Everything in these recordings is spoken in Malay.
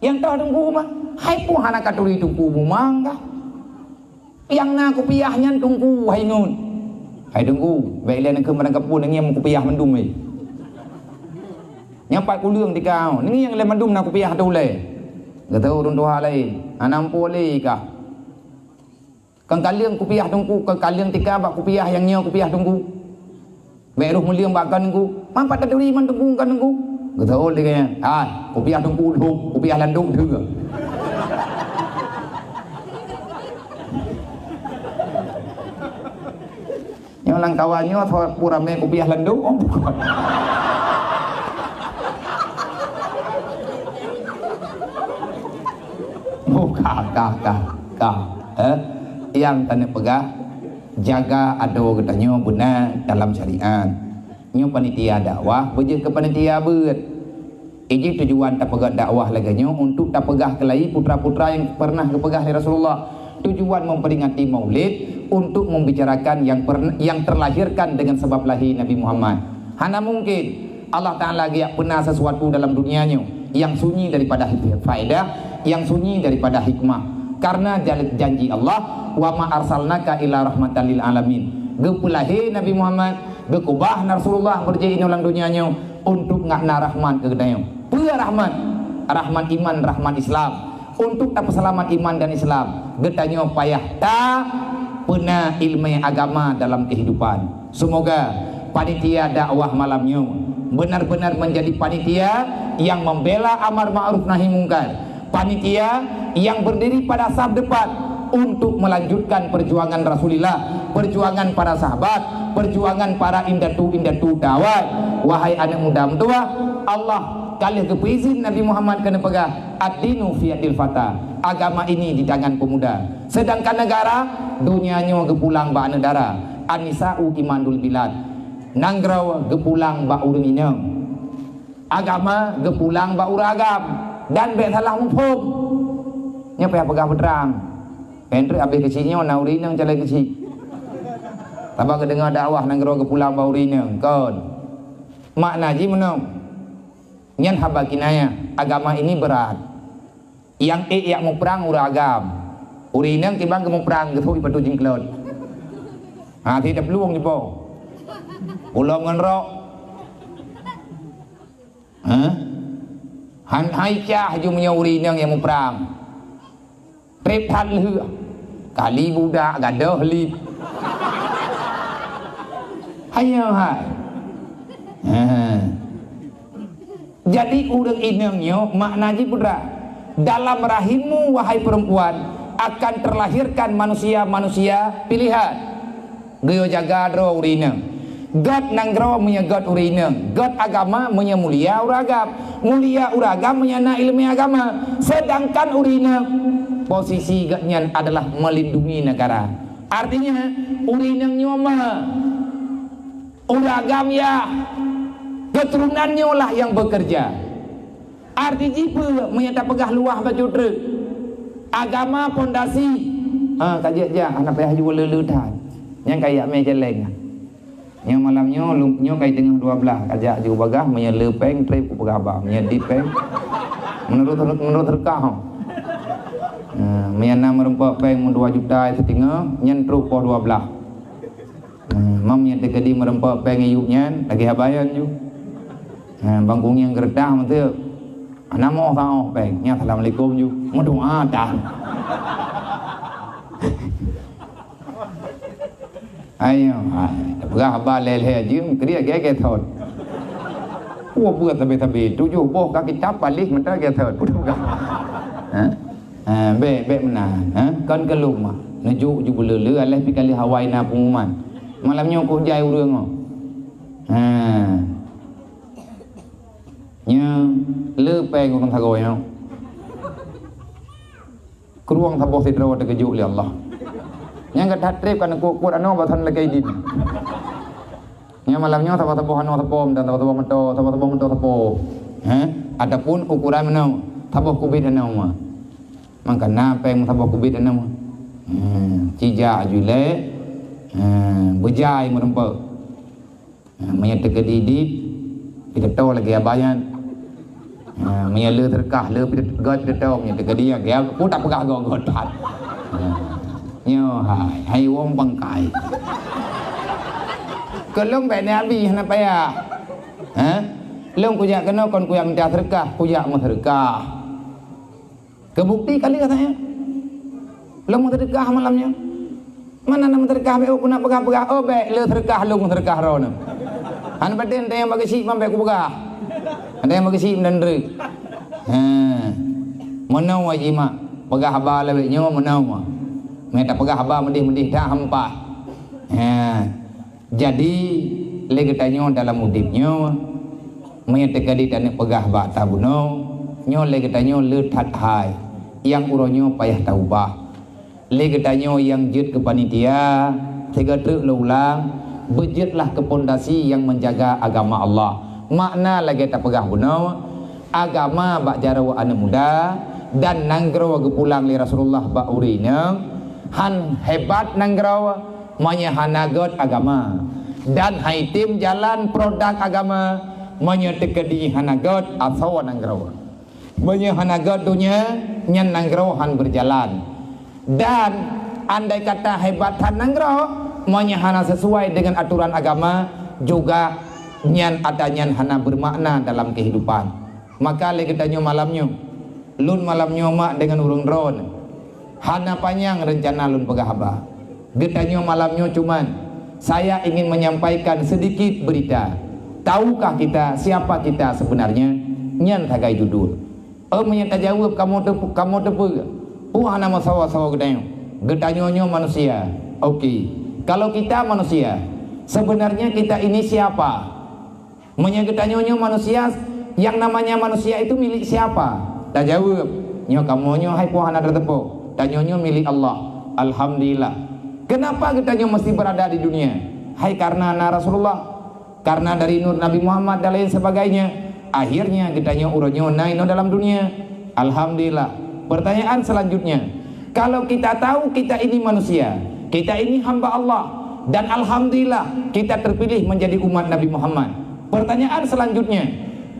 Yang tahu tunggu mah, hai pun hana katuri tunggu mangga. Yang na kopiahnya tunggu hai nun. Hai tunggu, baik lain ke merangkap pun yang kopiah mendum ni. Yang pak kuliang di kau, ni yang le mendum na kopiah tu le. Kata urun tuha lain, anam boleh kah? Kang kalian kopiah tunggu, kang kalian tika bak kopiah yang nyo kopiah tunggu. Baik ruh mulia bakkan tunggu, mampat katuri man tunggu kan tunggu. Kata oleh kaya, kopiah tunggu dulu, kopiah landung juga. Yang lang kawannya purame kopiah landung, oh bukan. Oh kah. Yang tanya pegah, jaga ado katanya benar dalam syariat. Nyo panitia dakwah beje ke panitia beut. Ini tujuan tak pegah dakwah laganya untuk tak pegah kelai putra-putra yang pernah kepegah dari Rasulullah. Tujuan memperingati Maulid untuk membicarakan yang terlahirkan dengan sebab lahir Nabi Muhammad. Hana mungkin Allah Taala dia pernah sesuatu dalam dunianya yang sunyi daripada faedah, yang sunyi daripada hikmah. Karena janji Allah, wa ma arsalnaka ila rahmatan lil alamin. Gepulahi Nabi Muhammad, gekubah Rasulullah berjaya ulang dunianya untuk ngakna rahmat ke gedayang. Pula rahmat iman, rahmat Islam. Untuk tak selamat iman dan Islam, gedanya payah tak pernah ilmu agama dalam kehidupan. Semoga panitia dakwah malamnya benar-benar menjadi panitia yang membela amar ma'ruf nahi mungkar. Panitia yang berdiri pada saf depan untuk melanjutkan perjuangan Rasulullah, perjuangan para sahabat, perjuangan para indatu dakwah. Wahai anak muda tua, Allah kali kepuizin Nabi Muhammad kena pegah ad-dinu fi yadil fata. Agama ini di tangan pemuda. Sedangkan negara dunianya gepulang ba negara. Anisa'u imandul bilad. Nanggrau gepulang ba urang inang. Agama gepulang ba uragam. Dan be salah mumpum. Nya payah pegah berang. Pentri habis kecilnya na urinang calai kecil. Tabak kedengar dakwah nanggrau gepulang ba urinang. Kon. Makna ji menang. Nyan haba kinaya, agama ini berat. Yang yang mau perang ura agam. Uri nang timbang ke mau perang getui patu jingklot. Tidak peluang ni po. Ulang ngenrok. Han hai cah jumnya uri nang yang mau perang. Trip tan leh. Kali budak gadah lip. Hayo hai. Jadi urang inangnya maknanya putra, dalam rahimmu wahai perempuan akan terlahirkan manusia-manusia pilihan. Geo jaga dro urinang. God nanggro punya God urinang. God agama punya mulia uragam. Mulia uragam punya na ilmu agama. Sedangkan urinang posisi godnya adalah melindungi negara. Artinya urinangnya mah uragam ya. Keturunannya lah yang bekerja. Arti jipa menyata pegah luah baju truk. Agama pondasi. Kajian je anak payah juga leletan. Yang kayak meja leng. Yang malamnya lumpnya kayak tengah 12. Kajak juga bagah menyelepeng trip ku pegah bang. Menyedipeng. Menurut rekah. Menyana merempak peng 2 juta setengah nyentruk po 12. Mam yang dekadi merempak peng iyuknya lagi habayan juga. Bangkung yang gerdah mantu namo tao peng nya assalamualaikum ju doa dah. Ayo pegah ba lele jim keria ge thot buat tabe tujuh boh kaki cap balik mentah ge thot budak be menan kan kelum mah nejuk ju belele aleh pi kali hawai na pengumuman malamnya ko jai urang nya lepeng orang thagoy no keruang thaboh sidro terkejut oleh Allah yang kat trip kan kuat ano bathan lagi din nya malamnya thaboh ano thapom dan thaboh mento adapun ukuran ano thaboh kubit ano mah mangka na peng thaboh kubit ano cija jule bejai merempak menyat terkedidit kita tahu lagi abayan menyala terkah le god tetong nya tegadi ya ku tak pegah gong godat nyo hai wong bangkai kelong be nabi kenapa ya long ku jak kena kon ku yang minta terkah ku jak mau terkah kebukti kali katanya long mau terkah malamnya mana nama terkah be ku nak pegah-pegah oh be le terkah long terkah ro na han baden teh bagi si mambe ku pegah ada yang bagi si dan re menau aja mak pegah haba lebih nyawa menau mak mereka pegah haba mendih dah hampa jadi lagi tanya dalam udipnya mereka tegadi dan pegah haba tabuno nyo lagi tanya letat hai yang uronyo payah taubah lagi tanya yang jut ke panitia tiga truk ulang bejutlah ke pondasi yang menjaga agama Allah makna lagi tak pegah buno agama bak jarawa anak muda dan nanggro pulang li Rasulullah bak urinya han hebat nanggro menyahanagot agama dan haitim jalan produk agama menyetekedi hanagot atau nanggro menyahanagot dunia nyan nanggro han berjalan dan andai kata hebat han nanggro menyahana sesuai dengan aturan agama juga nyan ada nyan hana bermakna dalam kehidupan maka lagi tanyo malamnya lun malamnya mak dengan urung drone hana panjang rencana lun pegahaba getanyo malamnya cuman saya ingin menyampaikan sedikit berita tahukah kita siapa kita sebenarnya nyan tagai judul menyata jawab kamu tepu hana masawa-sawa getanyo manusia okey kalau kita manusia sebenarnya kita ini siapa menyegetanyo manusia yang namanya manusia itu milik siapa tak jawab nyo kamu nyo hai pohana tertepuk tanyo milik Allah alhamdulillah kenapa kita nyo mesti berada di dunia hai karena Rasulullah karena dari nur Nabi Muhammad dan lain sebagainya akhirnya kita nyo uronyo naik dalam dunia alhamdulillah pertanyaan selanjutnya kalau kita tahu kita ini manusia kita ini hamba Allah dan alhamdulillah kita terpilih menjadi umat Nabi Muhammad pertanyaan selanjutnya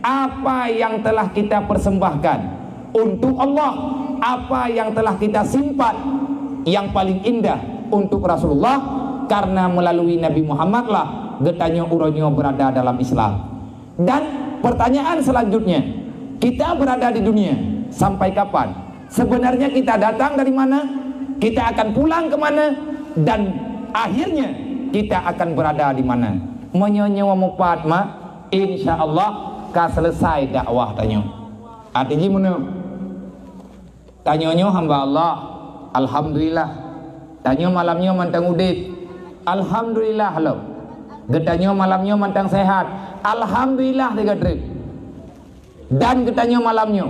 apa yang telah kita persembahkan untuk Allah apa yang telah kita simpan yang paling indah untuk Rasulullah karena melalui Nabi Muhammad lah getanyo uronyo berada dalam Islam dan pertanyaan selanjutnya kita berada di dunia sampai kapan sebenarnya kita datang dari mana kita akan pulang kemana dan akhirnya kita akan berada di mana menyenyawa mupat mak insyaallah ka selesai dakwah tanyo artinya mana tanyonyo hamba Allah alhamdulillah tanyo malamnya mantang udit alhamdulillah lo getanyo malamnya mantang sehat alhamdulillah tiga trik dan getanyo malamnya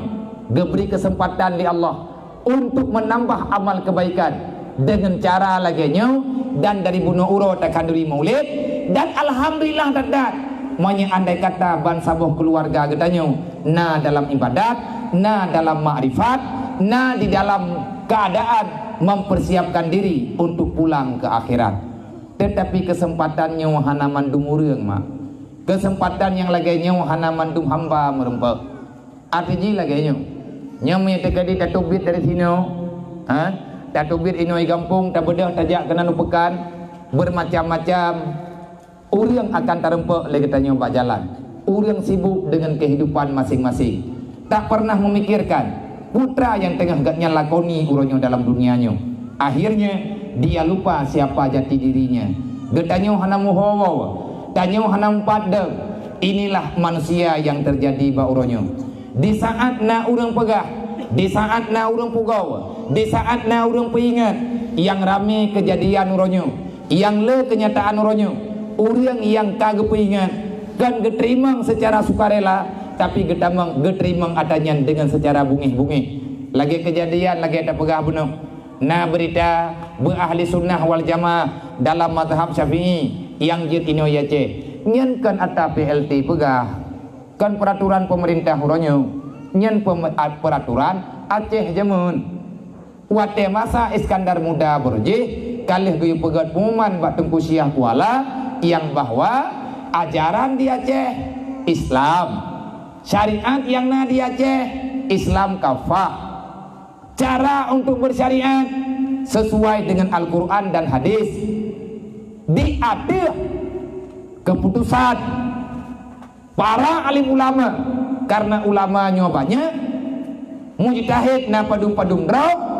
diberi kesempatan di Allah untuk menambah amal kebaikan dengan cara laginya dan dari bunuh uro takanduri maulid dan alhamdulillah dadat andai kata ban sabuh keluarga getanyo na dalam ibadat na dalam ma'rifat na di dalam keadaan mempersiapkan diri untuk pulang ke akhirat tetapi kesempatannya hana mandum urang mak kesempatan yang laginya hana mandum hamba merempek artinya laginya nyamnya tekadi tatubit dari sini tatubit inoi gampung tak bedah tajak kena nupekan bermacam-macam urang akan terempek lagi tanya pak jalan urang sibuk dengan kehidupan masing-masing tak pernah memikirkan putra yang tengah gaknya lakoni uronyo dalam dunianya akhirnya dia lupa siapa jati dirinya getanyo hana muhawa tanyo hana padem inilah manusia yang terjadi ba uronyo di saat na urang pegah di saat na urang pugau di saat na urang peingat yang rame kejadian uronyo yang le kenyataan uronyo urang yang kagak peingat kan geterimang secara sukarela tapi geterimang adanya dengan secara bungih-bungih lagi kejadian lagi ada pegah bunuh na berita ahli sunnah wal jamaah dalam mazhab Syafi'i yang jit ino yace nyen kan ata PLT pegah kan peraturan pemerintah uronyo nyen peraturan Aceh jamun wate masa Iskandar Muda berjih kalih guyu pegat pengumuman bak Tengku Syah Kuala yang bahwa ajaran di Aceh Islam Syariat yang na di Aceh Islam kafah. Cara untuk bersyariat sesuai dengan Al-Quran dan hadis. Diatur keputusan para alim ulama, karena ulamanya banyak. Mujtahid na padung-padung draw.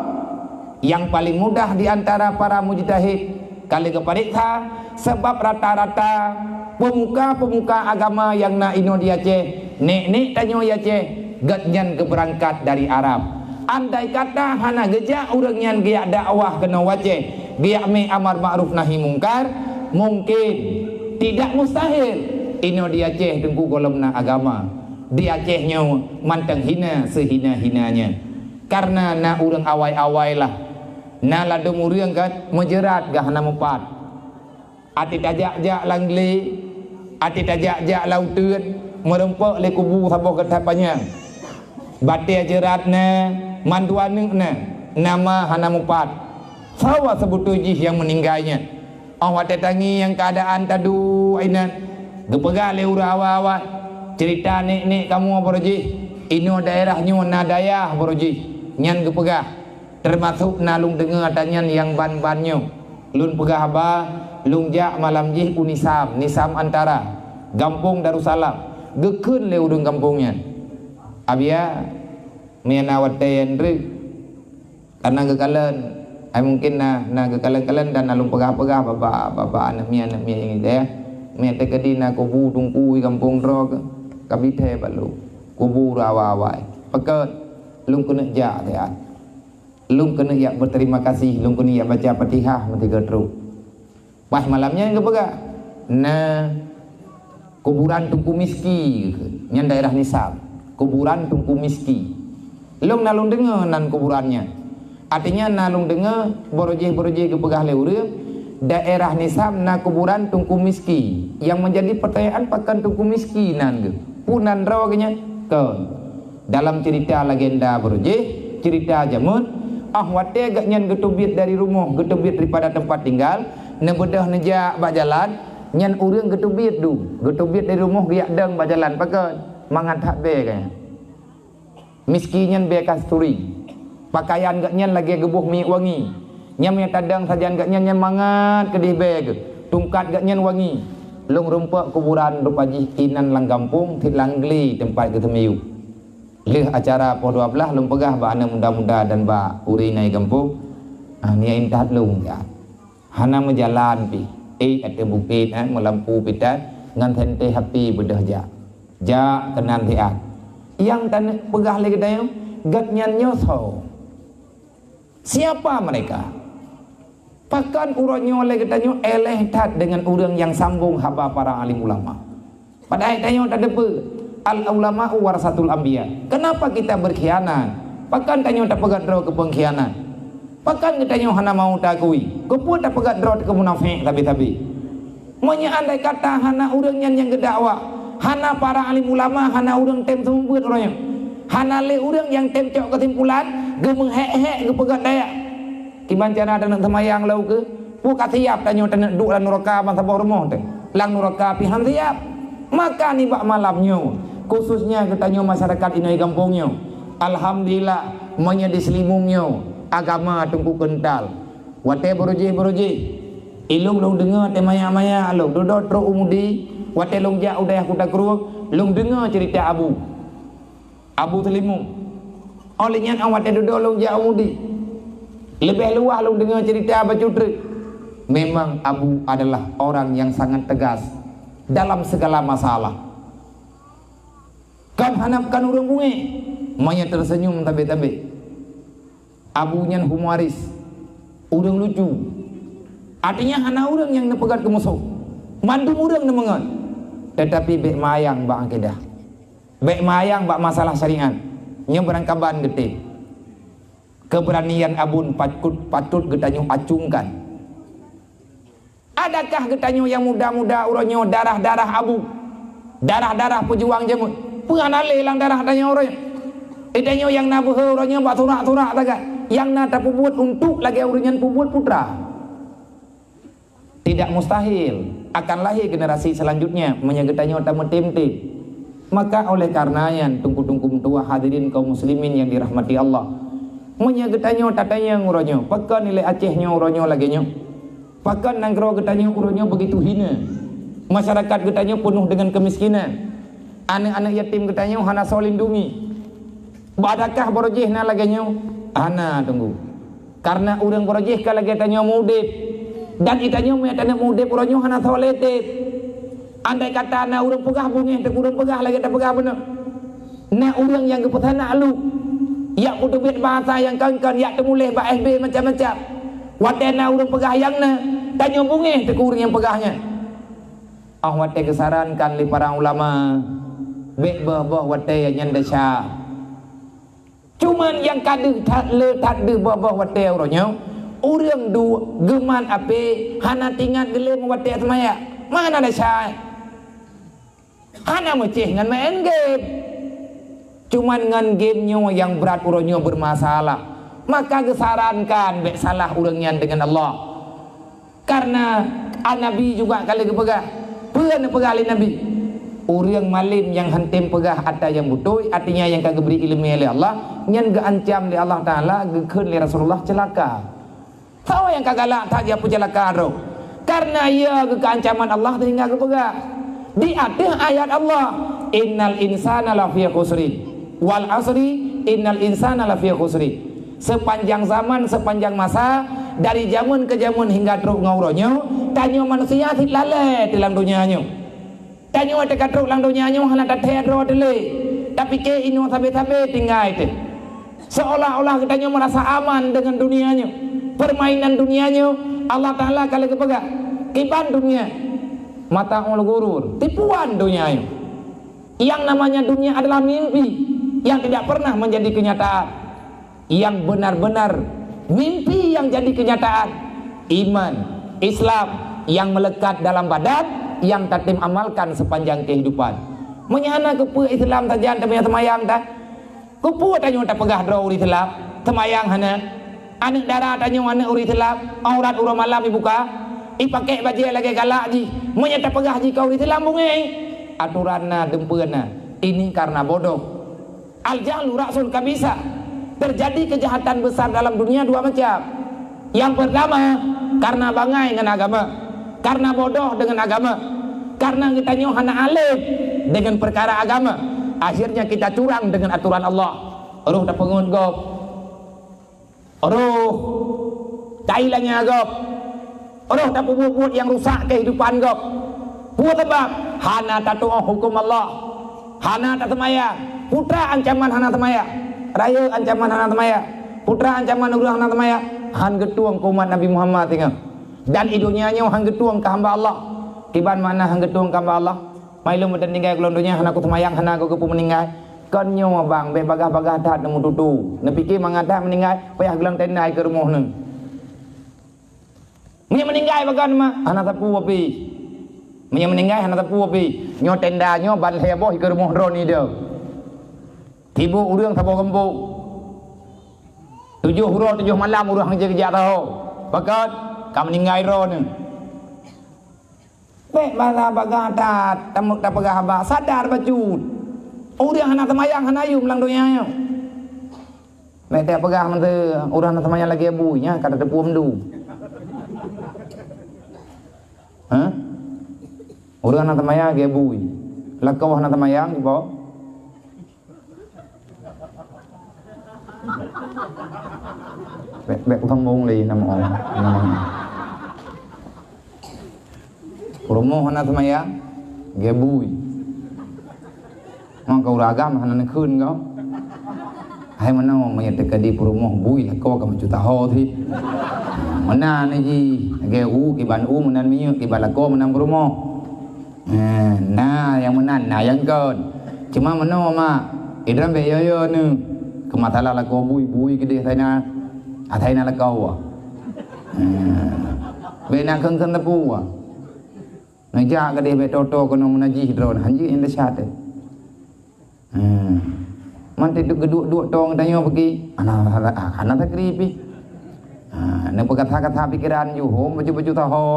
Yang paling mudah di antara para mujtahid kali kepariksa, sebab rata-rata pemuka-pemuka agama yang na ino di Aceh, nek tanyo di Aceh gatnyan keberangkat dari Arab. Andai kata hana gejak urang nyan giak dakwah kena Aceh, giak me amar ma'ruf nahi mungkar, mungkin tidak mustahil ino di Aceh tengku golomna agama. Di Aceh nyo manteng hina sehina-hinanya. Karena na urang awai-awai lah. Na ladung urang kan menjerat gah hana mepat. Ati tajak-jak langli, ati tajak-jak lauteun, merempok le kubu saboh ketat panjang. Batia jeratna, manduanengna, nama hana mepat. Sawa sebutujih yang meninggalnya. Awak tetangi yang keadaan tadu ainan gepegah le urawa-awa. Cerita nek kamu apa roji? Ino daerahnya na dayah boroji. Nyan gepegah. Termasuk nalung dengar tanyan yang ban-bannya. Lun pegah ba, lung jak malam jih unisam, nisam antara. Gampung Darussalam. Gekun le udung kampungnya. Abia mena waten re. Karena gekalan ai mungkin na gekalan-kalan dan nalung pegah-pegah bapa anak mia yang ide. Mia tekadina kubu tungku kampung ro kabithe balu. Kubu rawa-awai. Pekat lung kena jak dia. Lung kena yak berterima kasih, lung kena yak baca Fatihah mentiga teruk. Pas malamnya yang kepegak. Nah kuburan Tungku Miski yang daerah Nisam. Kuburan Tungku Miski. Lung nalung dengar nan kuburannya. Artinya nalung dengar borojeh-borojeh kepegah leure daerah Nisam na kuburan Tungku Miski. Yang menjadi pertanyaan pakan Tungku Miski nan ke. Punan rawagnya ke. Dalam cerita legenda borojeh, cerita jamun, wate gak nyan getubit dari rumah, getubit daripada tempat tinggal, nebedah nejak bak jalan, nyan urang getubit du, getubit dari rumah giak deng bak jalan pakai mangat hak be kaya. Miski nyan be kasturi. Pakaian gak nyan lagi gebuh mi wangi. Nyam yang tadang sajan gak nyan mangat kedih be ke. Tungkat gak nyan wangi. Lung rumpak kuburan rupajih kinan lang kampung, tit langgli tempat ketemiu. Leh acara po 12 lung pegah ba ana muda-muda dan ba uri nai kampung. Ni intat lung ya. Hana menjalan pi. Ate bukit melampu pitat ngan tente happy bedah ja. Ja kenan tiat. Yang tan pegah le kedai gat nyan nyoso. Siapa mereka? Pakan uronyo le kedai eleh tat dengan urang yang sambung haba para alim ulama. Padahal tanyo tak depe. Al-ulama warasatul anbiya. Kenapa kita berkhianat? Pakan tanyo tak pegat draw ke pengkhianat. Pakan tanyo hana mau takui. Kepu tak pegat draw ke munafik tabi-tabi. Monya andai kata hana urang yang gedakwah, hana para alim ulama, hana urang tem sembuat orangnya. Hana le urang yang tem cok kesimpulan, ge menghek-hek ge pegat daya. Kiban cara dan semayang lau ke? Pu kasiap tanyo tan duk lan neraka masa rumah teh. Lang neraka pihan siap. Maka ni bak malamnya khususnya ketanyo masyarakat inoi kampungnya, alhamdulillah monya diselimungnya agama tungku kental. Wate beruji ilung lung dengar te maya-maya alung dodot tro umudi wate lung ja udah aku tak keruak lung dengar cerita Abu selimung olehnya awate dodot lung ja umudi lebih luah lung dengar cerita bacutri. Memang Abu adalah orang yang sangat tegas dalam segala masalah. Kan hanapkan urang bunge manya tersenyum tabe-tabe. Abu nyan humoris, urang lucu. Artinya hana urang yang nepegat ke musuh. Mandum urang nemengan. Tetapi bek mayang bak akidah. Bek mayang bak masalah syariat. Nya berangkaban gede. Keberanian Abun patut getanyo acungkan. Adakah getanyo yang muda-muda uronyo darah-darah Abu? Darah-darah pejuang jemut. Penganale lang darah tanya orang. Idanyo yang nabuh orangnya buat turak-turak tagak. Yang nata pubuat untuk lagi orangnya pubuat putra. Tidak mustahil akan lahir generasi selanjutnya menyegetanyo tamu temte. Maka oleh karenanya tungku-tungku tua hadirin kaum muslimin yang dirahmati Allah, munya getanyo tatanya nguronyo, pakan nilai Acehnya uronyo lagi nyo, pakan nanggro getanyo uronyo begitu hina, masyarakat getanyo penuh dengan kemiskinan, anak-anak yatim getanyo hana solindungi, badakah borojeh na lagi nyo, hana tunggu, karena urang borojeh ka lagi tanyo mudip, dan itanyo me tanyo mudip uronyo hana soletip. Andai kata na urang pegah bunyi, tak urang pegah lagi tak pegah benar. Na urang yang keputana lu, yak kudu bet bahasa yang kan yak temuleh ba SB macam-macam. Wate na urang pegah yang na, tanyo bunyi tak urang yang pegahnya. Wate kesarankan li para ulama, bet bah wate yang nyanda sya. Cuman yang kadu tak le tak de bah wate uronyo, urang du geman ape hana tinggal gelem wate semaya. Mana ada sya? Hana meceh ngan main game, cuman ngan gamenya yang berat uronyo bermasalah, maka kesarankan bek salah urangnya dengan Allah. Karena Nabi juga kali kepegah, pernah pegali Nabi, urang malim yang hentim pegah ada yang butuh, artinya yang kagak beri ilmu oleh Allah, yang geancam oleh Allah Taala, gekun oleh Rasulullah celaka. Tahu yang kagak lah tak dia celaka roh, karena ia keancaman Allah tinggal kepegah. Di atas ayat Allah, innal insana lafi khusri wal asri innal insana lafi khusri. Sepanjang zaman, sepanjang masa, dari zaman ke zaman hingga teruk ngauronyo, tanyo manusia lalai dalam dunianya. Tanyo ada teruk dalam dunianya hana tateh ro dele. Tapi ke ino sabe-sabe tinggal itu. Seolah-olah tanyo merasa aman dengan dunianya. Permainan dunianya Allah Taala kalau kepegang. Kiban dunia mata ul gurur, tipuan dunia. Yang namanya dunia adalah mimpi yang tidak pernah menjadi kenyataan. Yang benar-benar mimpi yang jadi kenyataan, iman Islam yang melekat dalam badan, yang tatim amalkan sepanjang kehidupan. Menyana kepu Islam saja temanya temayang dah. Kepu tanyo tak pegah draw Islam, temayang hana. Anak darah tanyo anak Islam, aurat urang malam dibuka. Ipakai baju lagi galak ji, menyata pegah ji kau itu lambungnya. Aturanna dempeuna, ini karena bodoh. Al-jahlu ra'sul kabisa. Terjadi kejahatan besar dalam dunia dua macam. Yang pertama, karena bangai dengan agama, karena bodoh dengan agama, karena kita nyohana alim dengan perkara agama. Akhirnya kita curang dengan aturan Allah. Roh tak pengun gop, roh tailangnya gop. Orang tak buat yang rusak kehidupan kau. Buat apa? Hana tak tahu hukum Allah. Hana tak semaya. Putra ancaman hana semaya. Raya ancaman hana semaya. Putra ancaman urang hana semaya. Han getuang umat Nabi Muhammad tinggal. Dan idunya han getuang ke hamba Allah. Kiban mana han getuang ke hamba Allah? Mailum dan tinggal kalau dunia hana ku semayang hana ku kepu meninggal. Kan nyawa bang be bagah-bagah tat nemu tutu. Nepikir mangada meninggal payah gelang tendai ke rumah neng. Menyang meninggal bagan mah anak tapu api. Menyang meninggal anak tapu api. Nyo tenda nyo ban heboh ke rumah ron ni dia. Tibu urang sabo gembo. 7 huruf 7 malam urang kerja tahu. Bagan kam meninggal ron. Pek bala bagan tat tamuk tak pegah ba sadar bacut. Urang anak temayang hanayum lang dunia nyo. Mek tak pegah man urang anak temayang lagi abunya kata tepu mdu. Hah? Urang anak temayang ge bui. Lakau anak temayang ibo. Bek thông môn li nam on. Promo anak temayang ge bui. Mang kau ragam anak khun kau. Hai mana mayat kadi promo bui lakau ka majuta ho thi. Mana ni ji ge kiban menan miu kiban lako menang promo. Nah yang menan nah yang kon. Cuma mana ma idram be yo nu kematala lako bui gede thaina athaina lako. Be nang keng tepu. Naja gede be toto kono menaji hidron hanji inde syate. Manti geduk tong tanyo pergi anak takripi. Nak berkata-kata pikiran you home baju-baju tahu.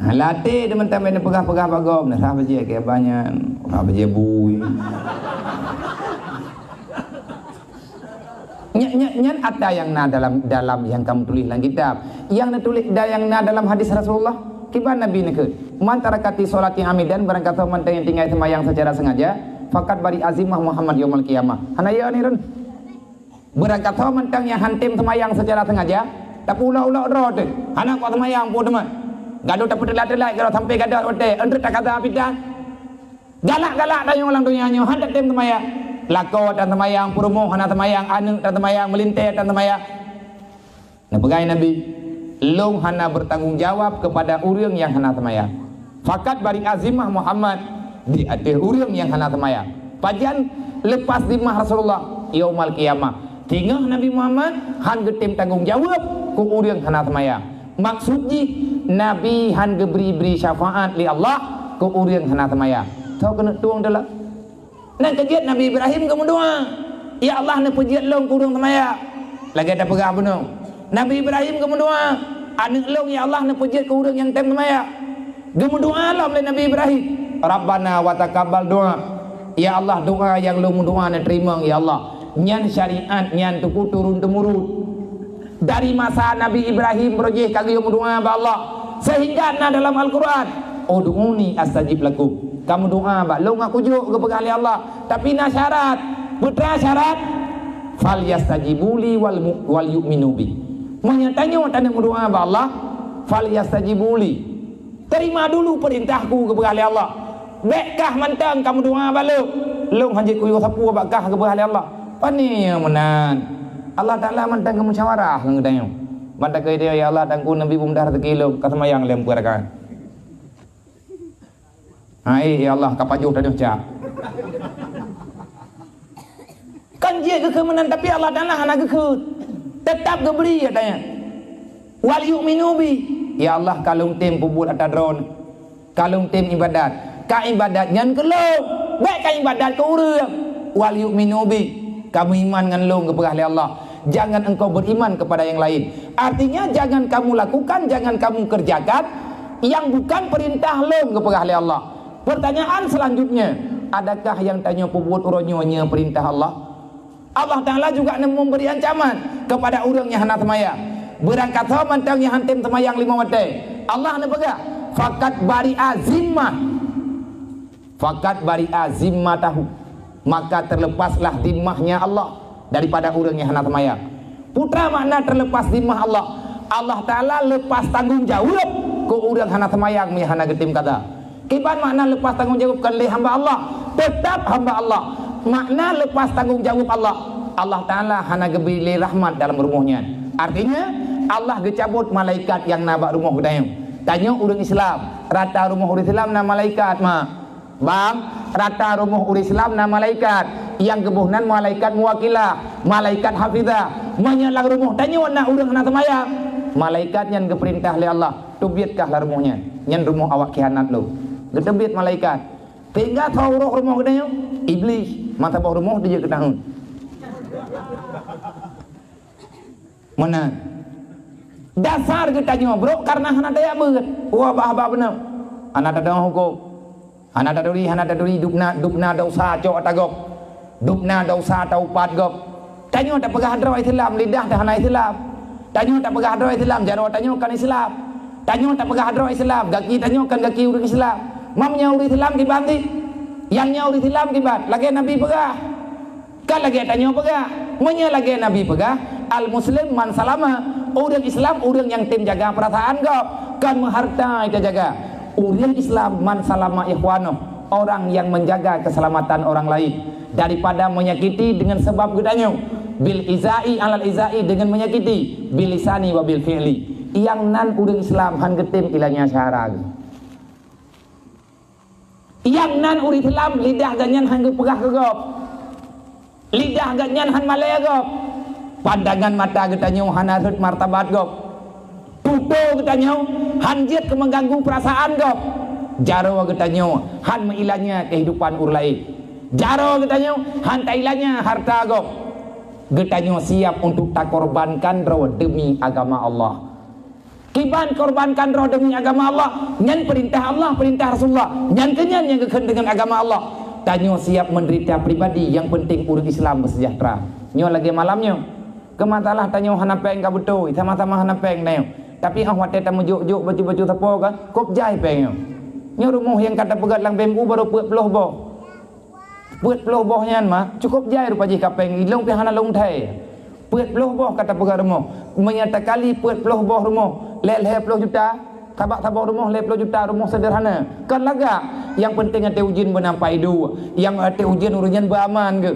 Latih dia mentang benda pegah-pegah bagom. Nah, apa je ke banyak. Apa je bui. Nyan ada yang na dalam yang kamu tulis dalam kitab. Yang na tulis yang na dalam hadis Rasulullah. Kiban Nabi nak. Man tarakati salati amidan barang kata mentang yang tinggal sembahyang secara sengaja, fakat bari azimah Muhammad yaumul qiyamah. Hanaya ni run. Barang kata mentang yang hantim sembahyang secara sengaja, tapi ulah-ulah ro tu. Anak kau sembahyang pun teman. Gaduh tak pedelat-delat kalau sampai gaduh hotel. Andre tak kata apidah. Galak-galak dah orang dunia nyo handak tem sembahyang. Lako dan temayang, purumoh hana temayang, anu dan temayang, melintir dan temayang. Nah, pegai Nabi, long hana bertanggungjawab kepada urang yang hana temayang. Fakat bari azimah Muhammad di atas urang yang hana temayang. Pajan lepas dimah Rasulullah yaumul qiyamah. Tinggal Nabi Muhammad han getim tanggungjawab ku urang hana temayang. Maksudnya Nabi han geberi syafaat li Allah ku urang hana temayang. Tahu kena tuang dalam nak kejiat Nabi Ibrahim kamu doa. Ya Allah nak pejiat long kurung temaya. Lagi ada pegah benar. Nabi Ibrahim kamu doa. Anak long ya Allah nak pejiat kurung yang tem temaya. Kamu doa lah oleh Nabi Ibrahim. Rabbana wa taqabbal doa. Ya Allah doa yang long doa nak terima ya Allah. Nyan syariat nyan tuku turun temurun. Dari masa Nabi Ibrahim berjih kagiyum doa ba Allah. Sehingga na dalam Al-Quran. Ud'uni astajib lakum. Kamu doa bak long aku juk ke pegang Allah, tapi nak syarat. Putra syarat fal yastajibuli wal yu'minu bi. Menyatanya tanda doa bak Allah fal yastajibuli. Terima dulu perintahku ke pegang Allah. Bekkah mantang kamu doa bak long hanjit ku sapu bakkah ke pegang Allah. Pani menan. Allah Taala mantang kamu musyawarah ngedayong. Mantang ke dia ya Allah tangku Nabi bumdah rezeki lo kasemayang lem kuarakan. Hai ya Allah kapajuh dah cak. Kan dia kekemenan tapi Allah Taala hana gekut. Tetap geberi katanya. Wal yu'minu bi. Ya Allah kalung tim pubul atas drone. Kalung tim ibadat. Ka ibadat nyan ke lo. Baik ka ibadat ke urang. Wal yu'minu bi. Kamu iman dengan lo ke perah Allah. Jangan engkau beriman kepada yang lain. Artinya jangan kamu lakukan, jangan kamu kerjakan yang bukan perintah lo ke perah Allah. Pertanyaan selanjutnya, adakah yang tanya pubut uronyonya perintah Allah? Allah Ta'ala juga memberi ancaman kepada orang yang hendak temayang. Berangkat mentang yang hantim temayang 5 waktu. Allah nak pegang. Fakat bari azimah. Fakat bari azimah tahu. Maka terlepaslah dimahnya Allah daripada orang yang hendak temayang. Putra makna terlepas dimah Allah. Allah Ta'ala lepas tanggungjawab ke orang hendak temayang yang hendak getim kata. Kiban makna lepas tanggungjawabkan oleh hamba Allah. Tetap hamba Allah. Makna lepas tanggungjawab Allah. Allah Ta'ala hana gebili rahmat dalam rumahnya. Artinya Allah gecabut malaikat yang nabak rumah gedayung. Tanya orang Islam. Rata rumah orang Islam na malaikat ma. Bang, rata rumah orang Islam na malaikat. Yang kebuhnan malaikat muwakilah. Malaikat hafizah. Menyalang rumah. Tanya nak orang nak temayang. Malaikat yang keperintah oleh Allah. Tubiatkah lah rumahnya. Yang rumah awak kianat lo. Gedebit malaikat. Tinggal tahu roh rumah gedanya iblis. Mata bawah rumah dia ke tahun. Mana? Dasar getanya bro karena hana daya beut. Wah bah benar. Anak ada hukum. Anak ada duri dupna dosa cok tagok. Dupna dosa taupat gok. Tanya tak pegah hadra Islam lidah dah hana Islam. Tanya tak pegah hadra Islam jaro tanya kan Islam. Tanya tak pegah hadra Islam gaki tanya kan gaki urang Islam. Mamnya urang Islam kibanti. Yangnya urang Islam kibat. Lagi Nabi pegah. Kan lagi tanya pegah. Monya lagi Nabi pegah. Al muslim man salama. Orang Islam orang yang tim jaga perasaan kau. Kan menghartai kita jaga. Orang Islam man salama ikhwano. Orang yang menjaga keselamatan orang lain daripada menyakiti dengan sebab gedanya. Bil izai alal izai dengan menyakiti. Bil lisani wa bil fi'li. Yang nan orang Islam han getim ilanya syarag. Yang nan orang Islam lidah ganyan han pegah kegop. Lidah ganyan han malaya gop. Pandangan mata getanya han harut martabat gop. Tuto getanya han jiat ke mengganggu perasaan gop. Jaro getanya han meilanya kehidupan orang lain. Jaro getanya han tailanya harta gop. Getanya siap untuk tak korbankan demi agama Allah. Kiban korbankan roh demi agama Allah, nyan perintah Allah, perintah Rasulullah, nyan kenyan yang keken dengan agama Allah. Tanyo siap menderita pribadi, yang penting urus Islam bersejahtera. Nyo lagi malamnya, kematalah tanyo hanapeng ka betul, sama-sama hanapeng nayo. Tapi ah wate tamu juk-juk baju-baju tapo kan, kop jai pengyo. Nyo rumah yang kata pegat lang bembu baru puet peloh boh. Puet peloh boh nyan mah, cukup jai rupa ji kapeng, ilong pi hana long thai. Puet peloh boh kata pegat rumah, menyata kali puet peloh boh rumah. Leh-leh 10 juta, tabak-tabak rumah leh 10 juta, rumah sederhana. Kan laga. Yang penting ada ujian bernampai dua. Yang ada ujian urusan beraman ke.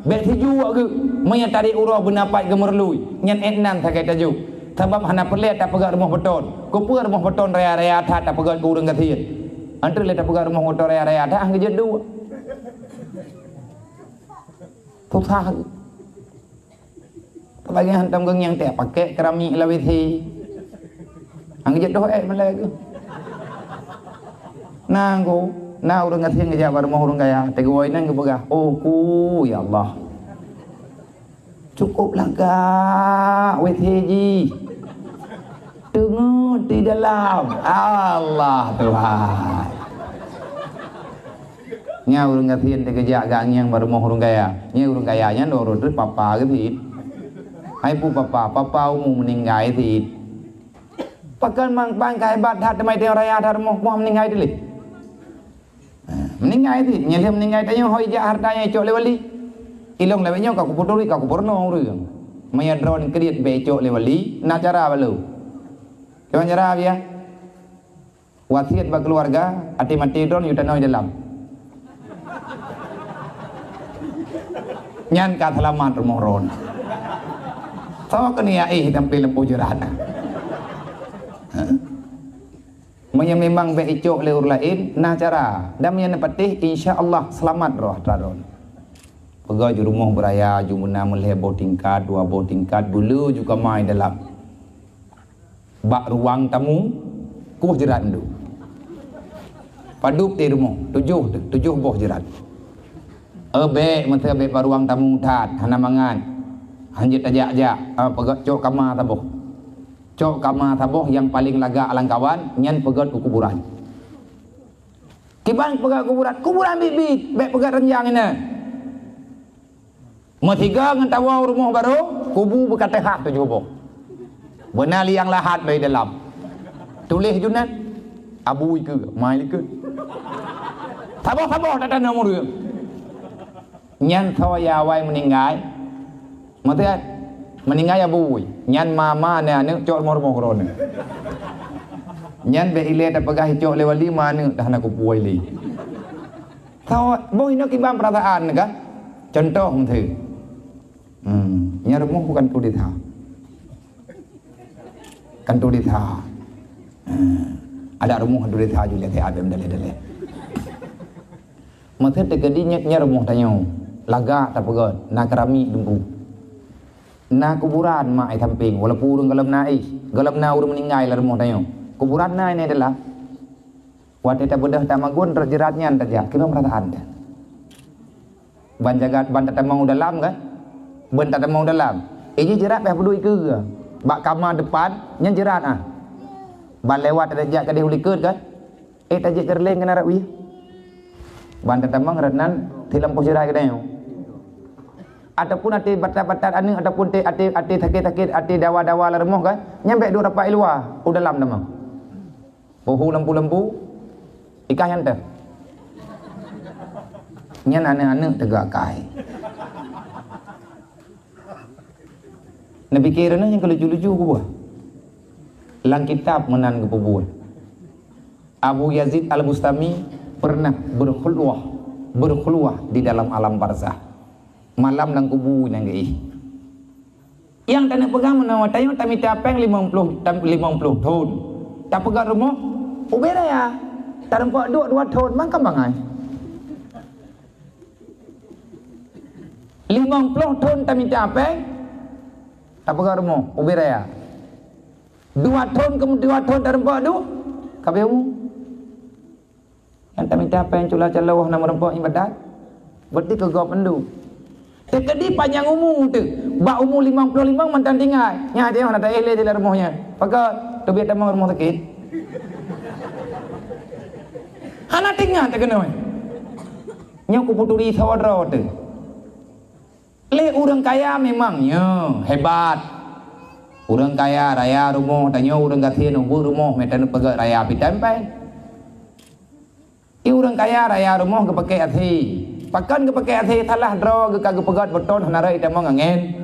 Bet hijau ke. Menyatari urah bernampai gemerlui. Nyan etnan tak kata tajuk. Sebab hana pelet tak pegat rumah beton. Kupur rumah beton raya-raya tak tak pegat kurang ketian. Antara leh tak pegat rumah beton raya-raya tak angge dua. Susah. Bagian hantam geng yang tak pakai keramik lah withi. Angge doh malai ke. Nanggo, na urang ngasih ngejak bar mau urang gaya. Tegoi nang gebegah. Oh ku ya Allah. Cukup laga WTG. Tengok di dalam. Allah Tuhan. Nya urang ngasih tegejak gang yang bar mau urang gaya. Nya urang gayanya nurut papa ke thit. Hai pu papa umum meninggal thit. Pakai mang bangkai badat demai dia raya dar mau meninggal dili. Meninggal itu, nyelih meninggal tanya hoi jak hartanya cok lewali. Ilong lewanya kau kuputuri kau kupurno urang. Maya drone kriat becok lewali, nak cara balu. Jangan cara ya. Wasiat bagi keluarga, ati mati drone yuta noi dalam. Nyan ka selamat rumah ron. Tahu kenia tampil lempu jerana. Memang beicok leur lain nah cara dan yang patih insyaallah selamat roh taron. Pegau di rumah beraya jumuna meleh boh tingkat dua boh tingkat bulu juga main dalam bak ruang tamu kuh jerat dulu. Padup di rumah tujuh boh jerat. Be menteri be ruang tamu tat hana mangan. Hanjit ajak pegau cok kamar taboh. Cok kamar taboh yang paling laga alang kawan nyan pegat ke kuburan. Kiban pegat kuburan bibit, baik pegat renjang ini. Matiga ngan tawa rumah baru, kubu berkata hak tu juga. Benar liang lahat baik dalam. Tulis junat, abu ke, mai ke. Taboh tak ada nomor dia. Nyan tawa ya wai meninggal. Matiga meninggal ya bui nyan mama ne ane cok mor ron nyan be ile ta pegah cok lewali mana dah nak puai li tahu boy nak ibam perasaan kan contoh menteri nyar bukan tu ditha kan tu ditha ada rumah tu ditha juga teh abem dale menteri tegadi nyar rumah tanyo laga ta pegah nak kerami dumpu na kuburan mak ai tamping walaupun urang galam na urang meninggal lah rumah tayo kuburan na ini adalah wate ta bedah tamagun terjeratnya antaja kira perasaan ban jagat ban ta mau dalam kan ban ta mau dalam ini jerat peh pedui ke bak kamar depan nya jerat ban lewat ada jak kadeh ulikeut kan tajik kerleng kena rawi ban ta mang renan tilampu jerat kadeh ataupun ati batat-batat anu ataupun ati sakit-sakit ati dawa-dawa lermoh kan nyampe dua rapat luar dalam nama pohu lempu-lempu ikah yang teh nyan ane-ane tegak kai nabi kirana yang kelucu-lucu ku buah lang kitab menan kepubuan Abu Yazid Al-Bustami pernah berkhulwah di dalam alam barzah malam nang kubu nang gei yang tanah pegang menawa tayo tami tapeng 50 tahun tak pegang rumah ubera ya tarempak 2 tahun mang kambangai 50 tahun tami tapeng tak pegang rumah ubera ya 2 tahun kemudian 2 tahun tarempak kabeh yang tami tapeng cula calawah nama rempak ibadat berarti kegop endu tekedi panjang umur tu. Bak umur 55 mantan tinggal. Nya dia nak tak eleh di rumahnya. Pakai Lebih ada rumah sakit. Anak tinggal tak kena. Nyo ku puturi saudara tu. Le orang kaya memangnya hebat. Orang kaya raya rumah tanya orang gathien rumah medan pegat raya pitampai. Orang kaya raya rumah ke pakai hati. Pakan ke pakai hati salah draw ke kagak pegat beton hanara ita mau ngangen.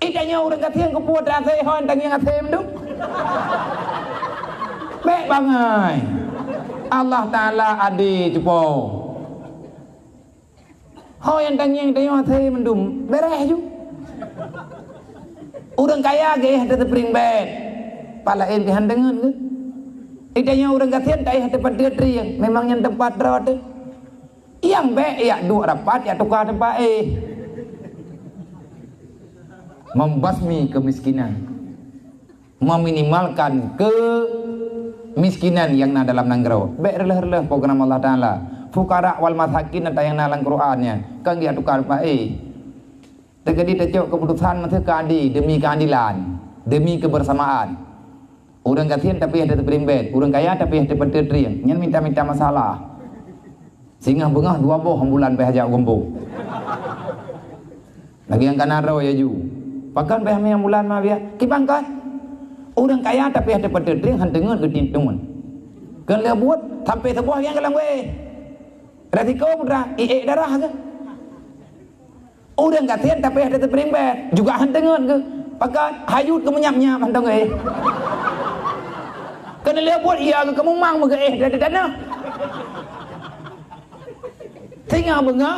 Itanya orang gathien ke puat hati hon tanya hati mendung. Baik bangai. Allah Ta'ala adi cepo. Ho yang tanya hati mendung beres ju. Orang kaya ke hati terpering bed. Palain ke handengan ke. Itanya orang gathien tai hati pada triang. Memang yang tempat rawat tu. Yang baik ya dua rapat ya tukar tempat membasmi kemiskinan, meminimalkan kemiskinan yang na dalam nanggro. Baik relah program Allah Taala. Fukara wal masakin ada yang nalang Qurannya. Kang dia tukar baik. Terjadi tecok keputusan menteri keadi demi keadilan, demi kebersamaan. Orang gathien tapi ada terperimbet, orang kaya tapi ada terperimbet. Nyan minta masalah. Singah bengah dua boh bulan behajak gombo. Lagi yang kanaro ya ju. Pakan beh yang bulan mah dia. Kibangkan. Orang kaya tapi ada terperimbet handengan gedin tungan. Kan le buat sampai sebuah yang kalang we. Resiko putra darah ke. Orang gathien tapi ada terperimbet juga handengan ke. Pakan hayut ke menyap-nyap hantong Kena le buat ia ke kemumang ke dari dana. Tinggal bengah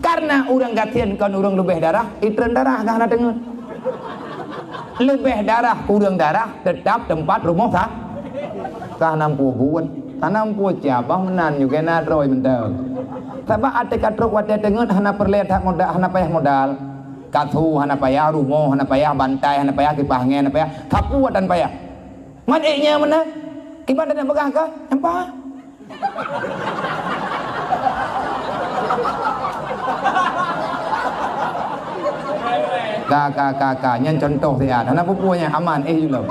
karena orang gathien kan orang lebih darah itren darah kah nak dengar lebih darah kurang darah tetap tempat rumah sah kah nampu buat nampu cabang menan juga nak roy mental sebab ada katruk wadah dengar hana perlihat hak modal hana payah modal kathu hana payah rumah hana payah bantai hana payah kipahnya hana payah kapu dan payah madiknya mana kiban dan pegang kah nampak kakak nyan contoh dia ada anak pupunya aman juga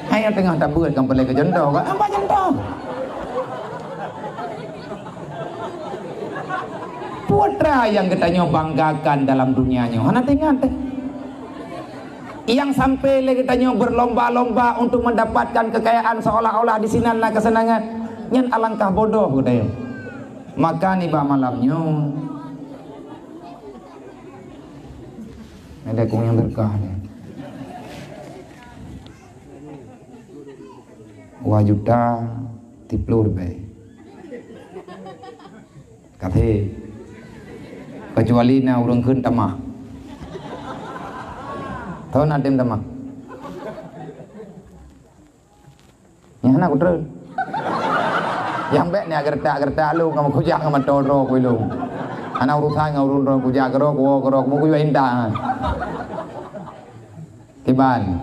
hai yang tengah tak buat kamu ke contoh kan apa contoh putra yang kita banggakan dalam dunianya anak tengah yang sampai kita berlomba-lomba untuk mendapatkan kekayaan seolah-olah di sinanlah kesenangan nyan alangkah bodoh kita maka nih bah malamnya ada kong yang berkah nih wajuda tiplur be kathe kecuali na urang keun tamah tahu nadim tamah nyana kudreun yang baik ni agar lu kamu kujak kamu toro kuilu anak urusan ngurun ron kujak kerok mau kuyu indah kiban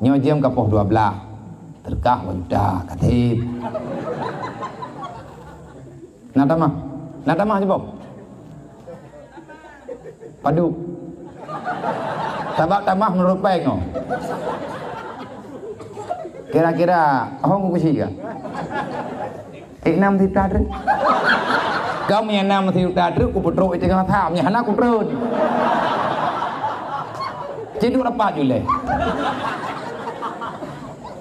nyojem kapoh 12 terkah wadah katib nada mah jebok padu sabak tamah menurut peng kira-kira hong kusi ga nam thì ta trước kamu yang nam thì ta trước của bột trội thì nó thảm nhà nó cũng trơn chỉ được apa juga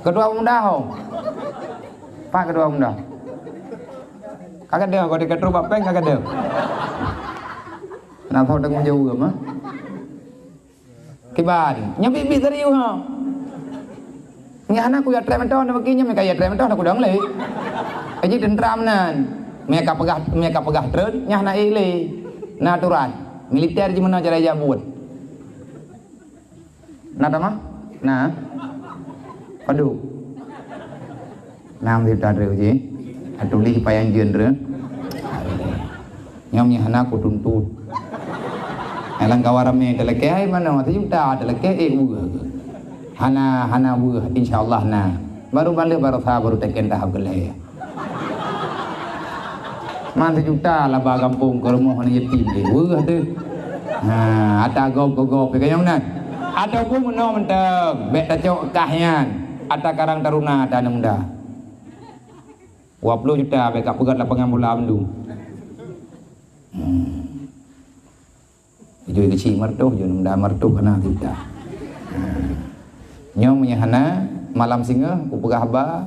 kedua muda ho pak kedua muda kagak ada kalau dikatru bapeng kagak ada nào thôi đừng mau rồi mà cái bàn nhóm bị tadi ha nhà nó cũng trem to nó kia nhưng mà cái trem to nó cũng đắng lì aja dendram nan mereka pegah terus nyah na ile natural militer je mana cara jabut nada mah nah padu nam thì ta rêu gì atuli payang jeun re nyom nyah na ku tuntut elang kawaram ni teleke ai mana mati juta teleke hana bu insyaallah na baru balik baru teken tahap gelai Mantu juta lah bah kampung ke rumah ni yatim dia. Wah tu. Ha, ada go pegang nan. Ada pun meno menteng, bek tacok kahyan. Ada karang taruna ada nunda. 20 juta bek kap pegat lapangan bola mendu. Jui kecil mertuh, jui nunda mertuh kena kita. Nyom menyahana malam singa, ku pegah haba,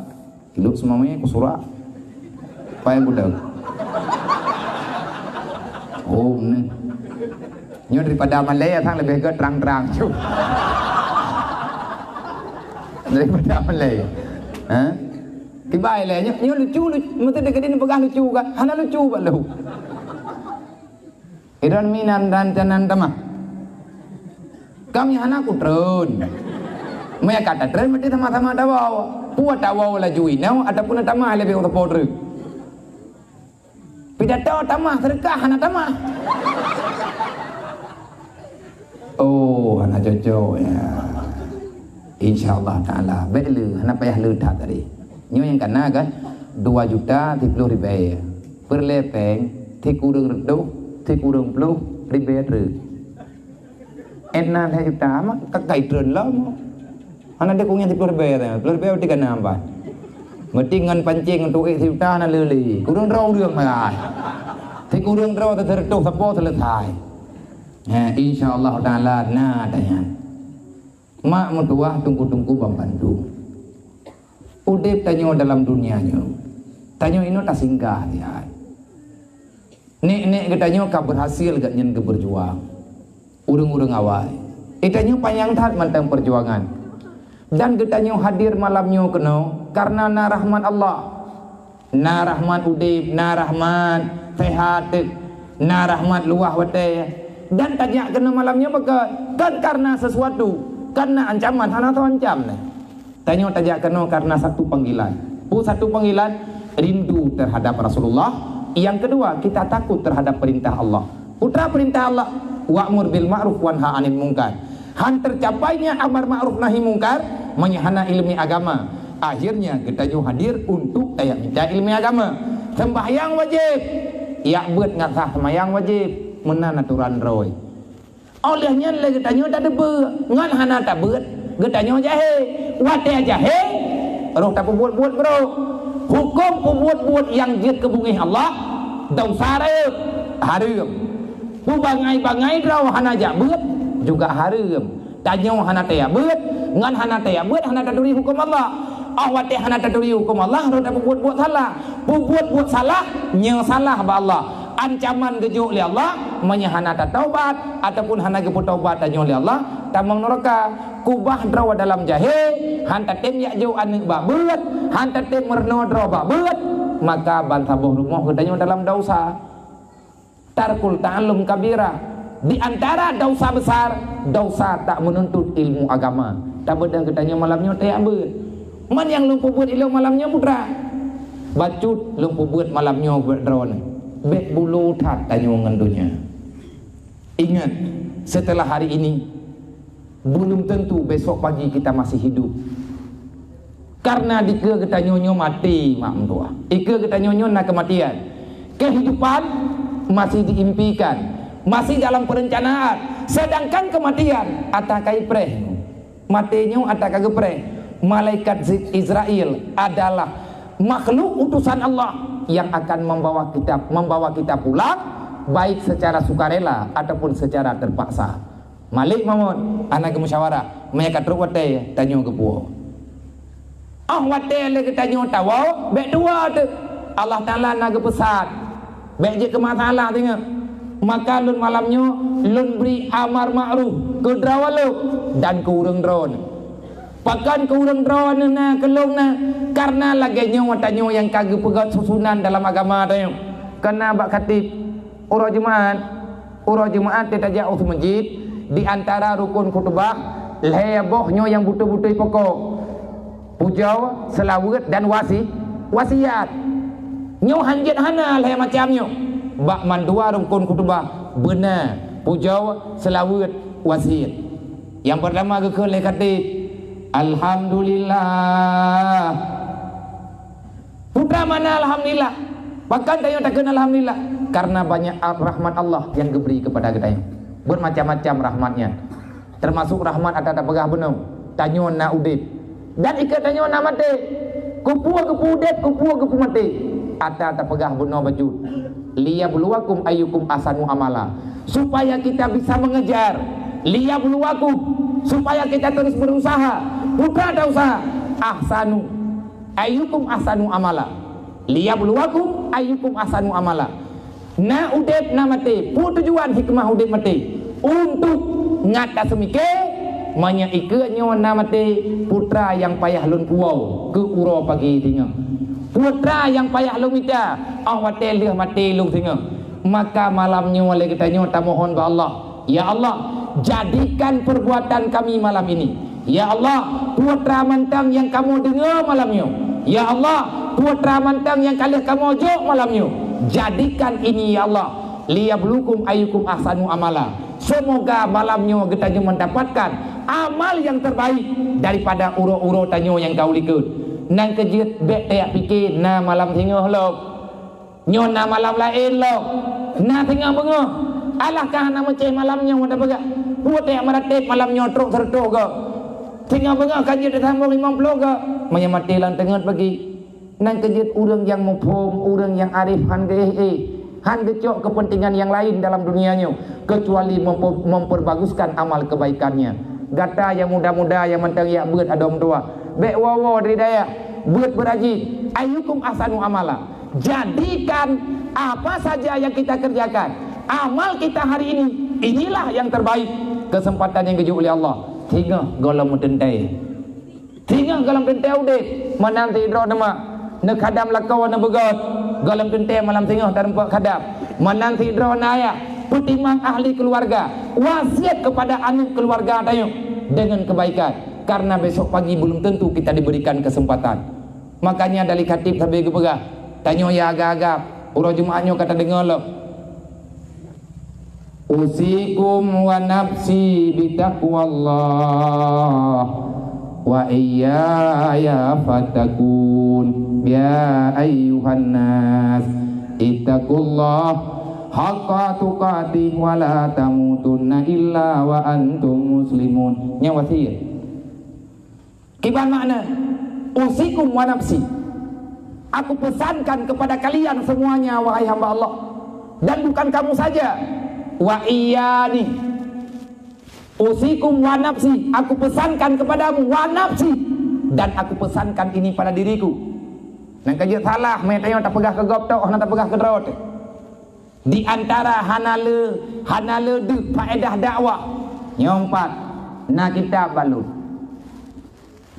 hidup semuanya ku surak. Apa yang budak? Oh, ni. Nyom daripada Malaya thang lebih ke terang-terang cu. Daripada Malaya. Ha? Kibai le, nyom lucu, mesti dekat ini pegah lucu kan? Hana lucu pak lu. Iran minan dan canan tamah. Kami hana ku trun. Maya kata trun mesti sama-sama dawa. Puat dawa la jui nau ataupun tamah lebih untuk podre. Pidato tamah sedekah hana tamah. Oh, hana cocok ya. Insyaallah taala. Belu hana payah lu tak tadi. Nyo yang kena kan 2 juta 30 ribu. Perlepeng tikurung reduh tikurung puluh ribu ru. Enna 2 juta mah kakai trun lah. Hana dia punya 30 ribu ya. 30 ribu tiga nambah. Mesti ngan pancing untuk 1 juta na leli. Kurang rau đường mà. Thì kurang rau tertuh sapo selesai. Insyaallah taala na dayan. Mak mertua tunggu-tunggu membantu. Udip tanyo dalam dunianya. Tanyo ino tak singgah dia. Nek ketanyo ka berhasil gak nyen ke berjuang. Urung-urung awal. Itanyo panjang tat mantang perjuangan. Dan ketanyo hadir malamnya keno karena na rahman Allah. Na rahman udip, na rahman sehat, na rahmat luah wate. Dan tanya kena malamnya baka kan karena sesuatu, karena ancaman hana tu ancam nih. Tanya tajak kena karena satu panggilan. Satu panggilan rindu terhadap Rasulullah. Yang kedua kita takut terhadap perintah Allah. Putra perintah Allah wa'mur bil ma'ruf wanha 'anil munkar. Han tercapainya amar ma'ruf nahi munkar menyahana ilmu agama. Akhirnya kita juga hadir untuk tayak minta ilmu agama. Sembahyang wajib. Ya buat ngasah sembahyang wajib. Menan aturan roy. Olehnya lagi tanya tak ada ber. Ngan hana tak ber. Getanya jahe. Wate jahe. Roh tak buat-buat bro. Hukum buat-buat yang jid kebungih Allah. Dosa harum. Bangai-bangai raw hana jak ber. Juga harum. Tanya hana tak ber. Ngan hana tak ber. Hana tak turi hukum Allah. Wate hana tak turi hukum Allah. Roh tak buat-buat salah. Buat salah. Yang salah ba Allah. Ancaman gejuk oleh Allah menyahana taubat ataupun hana ge taubat tanya oleh Allah tamang neraka kubah draw dalam jahe hanta tem ya jau anu babeut hanta tem merno draw babeut maka bantabuh rumah gedanya dalam dosa tarkul ta'allum kabira di antara dosa besar dosa tak menuntut ilmu agama tak bedah gedanya malamnya teh ambeut man yang lumpuh buat ilmu malamnya putra bacut lumpuh buat malamnya buat draw bek bulu tat tanya ngendunya. Ingat, setelah hari ini belum tentu besok pagi kita masih hidup. Karena dika kita nyonyo mati mak mentua. Ika kita nyonyo nak kematian. Kehidupan masih diimpikan, masih dalam perencanaan. Sedangkan kematian atakai preh. Matinya atakai gepreh. Malaikat Israel adalah makhluk utusan Allah yang akan membawa kita pulang baik secara sukarela ataupun secara terpaksa. Malik Mamun anak musyawarah mereka terus wate tanya ke puo. Wate le tanya tahu bek dua tu. Allah Taala nak pesan. Bek je ke masalah tengok. Maka lun malamnya lun beri amar ma'ruf ke drawalu dan ke urang drone. Pakan ke urang drone na kelong na karena lagi nyawa tanya yang kagak pegat susunan dalam agama tanya. Karena bak khatib urang jemaat kita jauh masjid di antara rukun khutbah lebohnya yang butuh-butuh pokok pujau selawat dan wasiat nyo hanjit hana le macamnya bak mandua rukun khutbah benar pujau selawat wasiat yang pertama ke le khatib alhamdulillah putra mana alhamdulillah bahkan tanya tak kenal alhamdulillah karena banyak rahmat Allah yang diberi kepada kita bermacam-macam rahmatnya. Termasuk rahmat ada pegah benar. Tanyo na udip. Dan ikat tanyo na mati. Kupua kepu udip, kupua kepu mati. Ada pegah benar baju. Liyabluwakum ayyukum ahsanu amala. Supaya kita bisa mengejar. Liyabluwakum, supaya kita terus berusaha. Bukan ada usaha. Ahsanu ayyukum ahsanu amala. Liyabluwakum ayyukum ahsanu amala. Na udip na mati. Pu tujuan hikmah udip mati. Untuk ngata semike manya ikatnya na mati putra yang payah lun puau ke uro pagi tinga. Putra yang payah lun mita awate leh mati lun tinga. Maka malamnya oleh kita nyota mohon ba Allah, ya Allah, jadikan perbuatan kami malam ini. Ya Allah, putra mantang yang kamu dengar malamnya. Ya Allah, putra mantang yang kalian kamu ojok malamnya. Jadikan ini ya Allah. Liyablukum ayyukum ahsanu amala. Semoga malamnya kita mendapatkan amal yang terbaik daripada uro-uro tanyo yang kau likut. Nang kejut bek tak fikir na malam tengah lo. Nyo na malam lain lo. Na tengah bengah. Alahkah nama ceh malamnya ada begak. Buat tak meratik malamnya truk sertuk ke. Tengah bengah kajut ditambah 50 ke. Menyamati lan tengah bagi. Nang kejut urang yang mempom, urang yang arif han ke han gecok kepentingan yang lain dalam dunianya kecuali memperbaguskan amal kebaikannya. Gata yang muda-muda yang mentang ya beut adom tua. Bek wawo dari daya beut beraji. Ayyukum ahsanu amala. Jadikan apa saja yang kita kerjakan, amal kita hari ini, inilah yang terbaik. Kesempatan yang kejuk oleh Allah. Tiga golong tentai. Tiga golong tentai udah menanti hidro nama. Nak kadam lakau nak begot. Galam tentai malam tengah tanpa kadam. Menanti drona ya. Putimang ahli keluarga. Wasiat kepada anak keluarga tayo dengan kebaikan. Karena besok pagi belum tentu kita diberikan kesempatan. Makanya dari khatib sampai ke pegah. Tanyo ya agak-agak. Urang Jumaatnya kata dengar lo. Usikum wa nafsi bitaqwallah wa iyaya fatakun. Ya ayyuhan nas ittaqullah haqqa tuqatih wa la tamutunna illa wa antum muslimun. Nya wasiat. Kiban makna usikum wa nafsi. Aku pesankan kepada kalian semuanya wahai hamba Allah. Dan bukan kamu saja. Wa iyani. Usikum wa nafsi. Aku pesankan kepadamu wa nafsi. Dan aku pesankan ini pada diriku. Nang kajut salah, metanya tak pegah ke gop tok, tak pegah ke drot. Di antara hanale de faedah dakwah. Nyompat na kitab balut.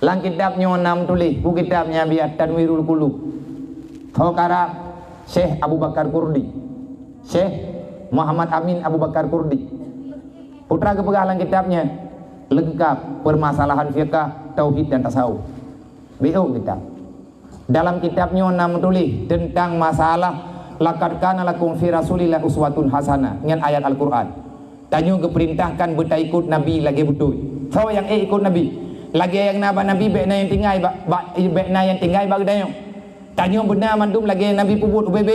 Lang kitab nyonam tulis, bu kitabnya biar Tanwirul Qulub. Thokara Syekh Abu Bakar Kurdi. Syekh Muhammad Amin Abu Bakar Kurdi. Putra kepegah lang kitabnya lengkap permasalahan fiqh, tauhid dan tasawuf. BO kitab. Dalam kitabnya nam tulis tentang masalah laqad kana lakum fi rasulillah uswatun hasanah dengan ayat Al-Qur'an. Tanyo keperintahkan beta ikut nabi lagi betul. So yang ikut nabi. Lagi yang nabi bekna yang tinggai bekna yang tinggai bagi tanyo. Tanyo benar mandum lagi yang nabi pubut UBB.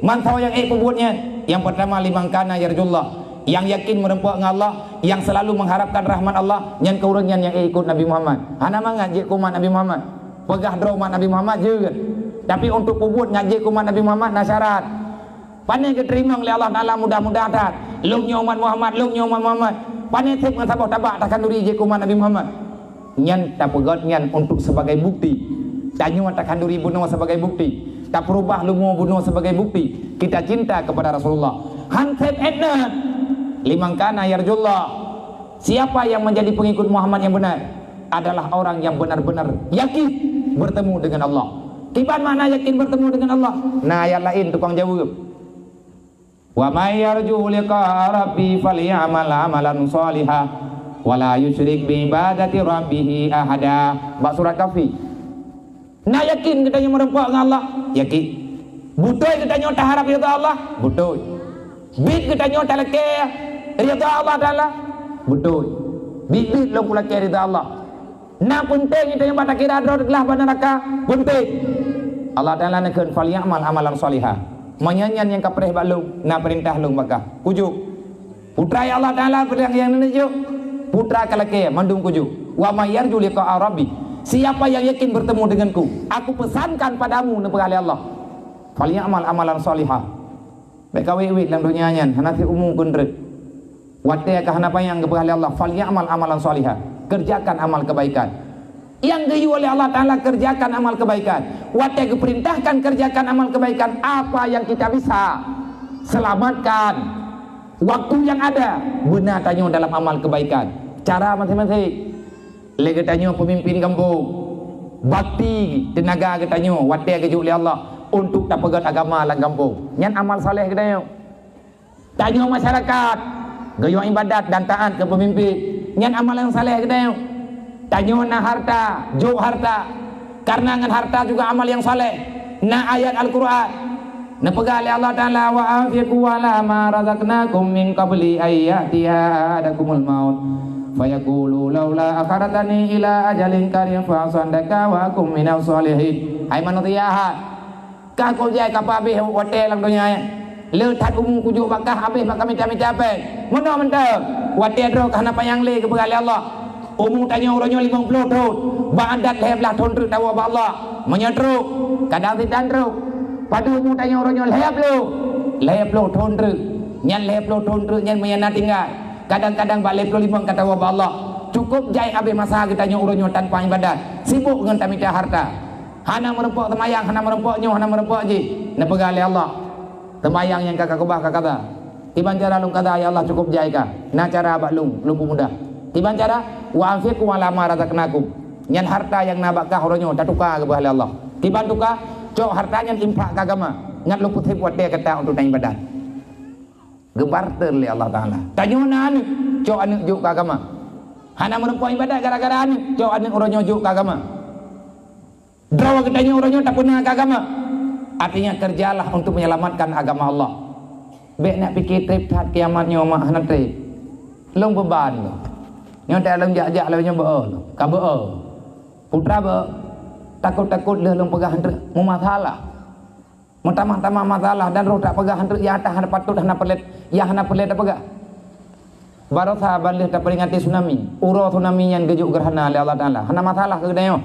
Man tahu yang pubutnya. Yang pertama limangkana yarjullah. Yang yakin merempuak dengan Allah, yang selalu mengharapkan rahmat Allah, yang keurangnya yang ikut Nabi Muhammad. Hana mangat je kumat Nabi Muhammad. Pegah dromat Nabi Muhammad juga. Tapi untuk pubut ngaji kumat Nabi Muhammad nak syarat. Pandai keterima oleh Allah Taala mudah-mudahan. Lungnya umat Muhammad, lungnya umat Muhammad. Pandai tek sabah tabak takkan duri je kumat Nabi Muhammad. Nyan tak pegat nyan untuk sebagai bukti. Tanyo takkan duri bunuh sebagai bukti. Tak perubah lumu bunuh sebagai bukti. Kita cinta kepada Rasulullah. Hansep etna limangkana yarjullah. Siapa yang menjadi pengikut Muhammad yang benar adalah orang yang benar-benar yakin bertemu dengan Allah. Kiban mana yakin bertemu dengan Allah? Nah ayat lain tukang jawab. Wa may yarju liqa rabbi falyamal amalan shalihan wa la yusyrik bi ibadati rabbih ahada. Bak surat Kahfi. Nah yakin kita yang merempuak dengan Allah? Yakin. Butuh kita nyota harap ridha Allah? Butuh. Bid kita nyota leke ridha Allah Taala? Butuh. Bid lo kula ke ridha Allah. Nah penting itu yang pada kira adro gelah pada neraka penting. Allah Taala nekeun falyamal amalan shalihan. Menyanyian yang kapreh balung, na perintah lung bakah. Ujuk. Putra ya Allah Ta'ala pedang yang menuju putra kalake mandung kuju wa mayyarju liqa rabbi. Siapa yang yakin bertemu denganku, aku pesankan padamu nepegale Allah. Falyamal amalan salihah. Baik kawe-wit dalam dunia nyan hanafi umum kundre. Wate ka hanapa yang nepegale Allah, falyamal amalan salihah. Kerjakan amal kebaikan. Yang diyu oleh Allah Ta'ala kerjakan amal kebaikan. Wate keperintahkan kerjakan amal kebaikan. Apa yang kita bisa selamatkan waktu yang ada benar tanya dalam amal kebaikan. Cara masing-masing. Lagi tanya pemimpin kampung, bakti tenaga kita tanya wate kejuk oleh Allah untuk tak pegat agama dalam kampung. Nyan amal soleh kita tanya. Tanya masyarakat, gaya ibadat dan taat ke pemimpin. Nyan amal yang soleh kita tanya. Tanya na harta, juk harta. Karena dengan harta juga amal yang soleh. Na ayat Al-Quran. Napegali Allah Ta'ala wa anfiqu ala ma razaqnakum min qabli ayyatiha adakumul maut fayaqulu laula akharatani ila ajalin karim fa sadaka wa akum minal salihin. Hai manusia ka ko jai ka pa be wate lang dunia le that umum kujuk bakah habis bakah minta-minta apa mono menteu wate dro kana payang le ke pegali Allah umum tanya orangnya 50 tahun ba'adat leblah tahun terus tawa Allah menyetru kadang tidak terus pada umum tanya orangnya lehap lo tahun terus nyan lehap lo tahun terus nyan menyana tinggal kadang-kadang balik lo 5 kata wabah Allah cukup jai habis masa kita tanya orangnya tanpa ibadat sibuk dengan tamita harta hana merempok temayang hana merempoknya hana merempok je nepegali Allah temayang yang kakak kubah kakak tiban cara lung kata ya Allah cukup jai ka na cara abak lung mudah tiban cara wa anfiqu ala ma razaqnakum nyan harta yang nabakah orangnya tak tukar ke bahali Allah tiban tukar cok hartanya infak ke agama ngat lu putih buat dia kata untuk naik badan gembar terli Allah Ta'ala tanya anu cok anu juk ke agama hana merempok ibadat gara-gara anu cok anu orangnya juk ke agama drawa ketanya orangnya tak pernah ke agama artinya kerjalah untuk menyelamatkan agama Allah bek nak fikir trip tat kiamatnya mak hana trip long beban lo nyon tak long jak-jak lawanya beul ka beul putra be takut-takut dah long pegah hendak mu masalah mentama-tama masalah dan roh tak pegah hendak ya atas hana patut hana pelet ya hana pelet tak pegah baru sahabat leh tak peringati tsunami uro tsunami yang gejuk gerhana oleh Allah Ta'ala hana masalah ke dayo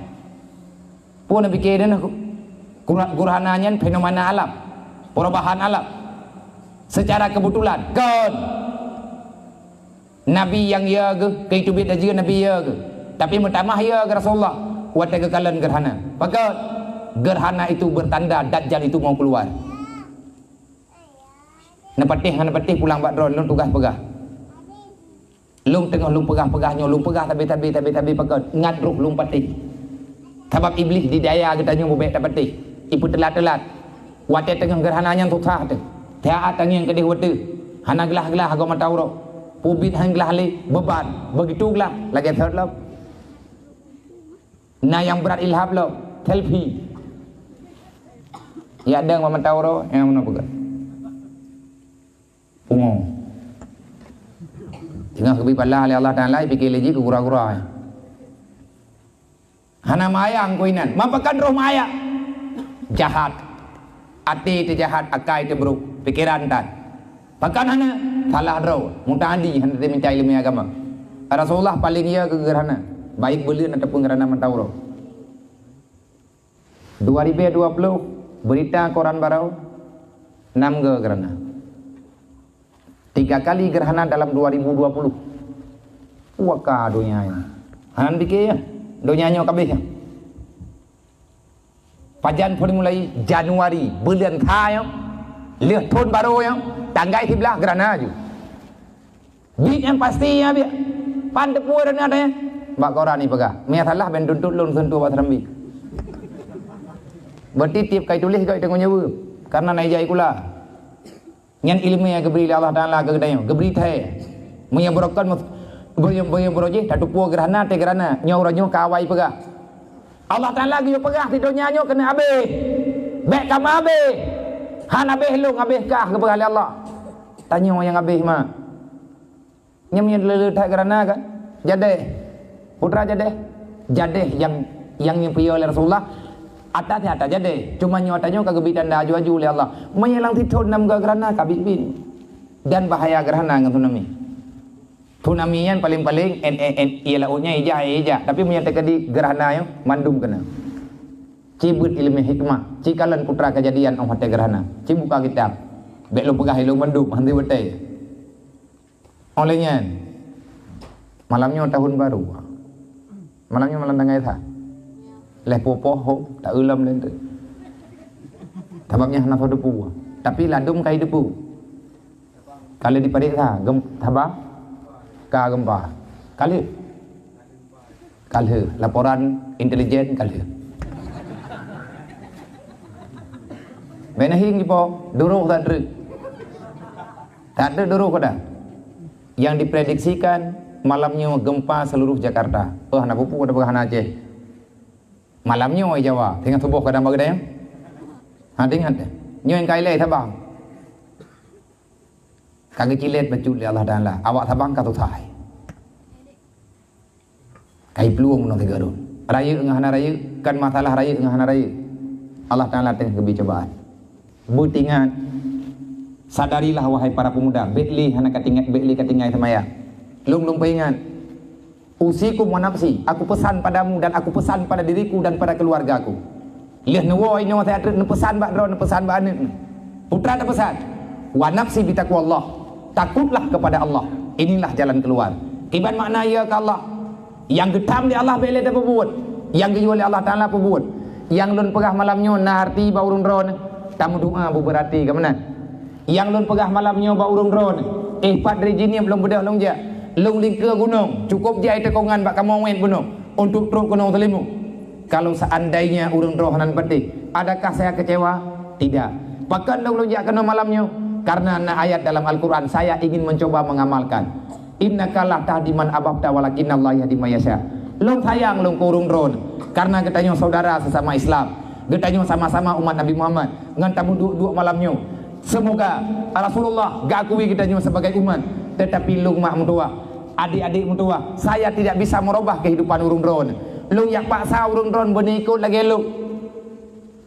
pun nak fikir dan gerhananya fenomena alam perubahan alam secara kebetulan kan Nabi yang ya ke kehidupan dan juga Nabi ya ke tapi pertama ya ke Rasulullah wate kekalan gerhana maka gerhana itu bertanda Dajjal itu mau keluar nepatih pulang bak drone lung tugas pegah lung tengah lung pegah-pegahnya lung pegah tapi pakat ngadruh lung patih sebab iblis didaya kita nyu bebek tak patih ibu telat-telat wate tengah gerhananya susah tu taat yang kedih wate hana gelah-gelah agama tauro pubit hang gelah le beban begitu gelah lagi third love nah yang berat ilham lo selfie ya ada mama tauro yang mana pegat pungo jangan kebi pala oleh Allah Ta'ala pikir lagi ke gura-gura hana mayang kuinan mampakan roh maya jahat ati itu jahat akai itu buruk pikiran tan pakan hana salah roh mutadi hana minta ilmu agama Rasulullah paling ia ke gerhana baik bulan ataupun gerhana Mentauro 2020 berita koran baru 6 gerhana 3 kali gerhana dalam 2020 waka dunia ini hanan pikir ya dunianya kabeh pajan pun mulai Januari bulan Thai lihat tahun baru yang tanggai 11 gerhana je bit yang pasti ya biar pandepur dan ada ya Mbak koran ni pegah. Mia salah ben tuntut lun sentuh buat rambi. Berarti tiap kali tulis kau tengok nyawa. Karena naik jai kula. Nyan ilmu yang geberi Allah Ta'ala ke kedai. Geberi thai. Mia berokan boyo broje tak tupu gerhana te gerhana. Nyawa ranyo kawai pegah. Allah Ta'ala ge pegah ti dunia nyo kena habis. Bek kam habis. Han habis lu habis kah ke pegah Allah. Tanya yang habis mah. Nyamnya lele thai gerhana kan. Jadi putra jadeh yang nyimpi oleh Rasulullah atas jadeh cuma nyatanya kegebitan dah aju oleh Allah menyelang tidur 6 gerhana kabibin dan bahaya gerhana dengan tsunami Tunamian paling-paling ialah nya ija, tapi menyatakan di gerhana yang mandum kena. Cibut ilmu hikmah, cikalan putra kejadian om hati gerhana. Cibuka kitab. Bek lu pegah lu mandum hanti betai. Olehnya malamnya tahun baru. Malamnya malam tanggal itu. Leh popoh tak ulamlen tu. Tabaknya hana depu. Tapi ladum kai depu. Kalau di padik sah, tabak ka gempa. Kali laporan intelijen kali. Benahing po duruh tak ada duruh dah. Yang diprediksikan malamnya gempa seluruh Jakarta. Hana pupu ada berhana Aceh. Malamnya oi Jawa, tengah tubuh kadang bagada yang. Ingat. Nyo yang kailai tabang. Kagak cilet baju li Allah Taala. Awak tabang ka tu thai. Kai peluang no tiga ron. Raya ngahana raya kan masalah raya ngahana raya. Allah Taala tengah kebi cobaan. Butingan sadarilah wahai para pemuda, bekli hana katingai semaya. Lung peingat. Usikum wa nafsi, aku pesan padamu dan aku pesan pada diriku dan pada keluargaku. Lihat nuwoi no saya pesan bak dron pesan bak ane. Putra ada pesan. Wa nafsi bi taqwallah. Takutlah kepada Allah. Inilah jalan keluar. Kiban makna ya ke Allah. Yang getam di Allah boleh dah perbuat. Yang gejual di Allah Taala perbuat. Yang lun pegah malamnya naharti ba urun ron. Tamu doa bu berarti ke mana? Yang lun pegah malamnya ba urun ron. Padri jini belum bedak long je. Long lingkar gunung. Cukup je ite kongan bak kamu main gunung untuk truk gunung Selimu. Kalau seandainya urun rohanan peti, adakah saya kecewa? Tidak. Bahkan long je kena malamnya. Karena ayat dalam Al-Quran saya ingin mencoba mengamalkan. Innaka la tahdi man ahbabta walakinnallaha yahdi may yasha. Long sayang long kurung ron karena katanya saudara sesama Islam. Katanya sama-sama umat Nabi Muhammad. Ngan tamu dua malamnya. Semoga Rasulullah gak akui katanya sebagai umat, tetapi long mak mentua, adik-adik mentua, saya tidak bisa merubah kehidupan urung ron. Long yang paksa urung ron benikut lagi long.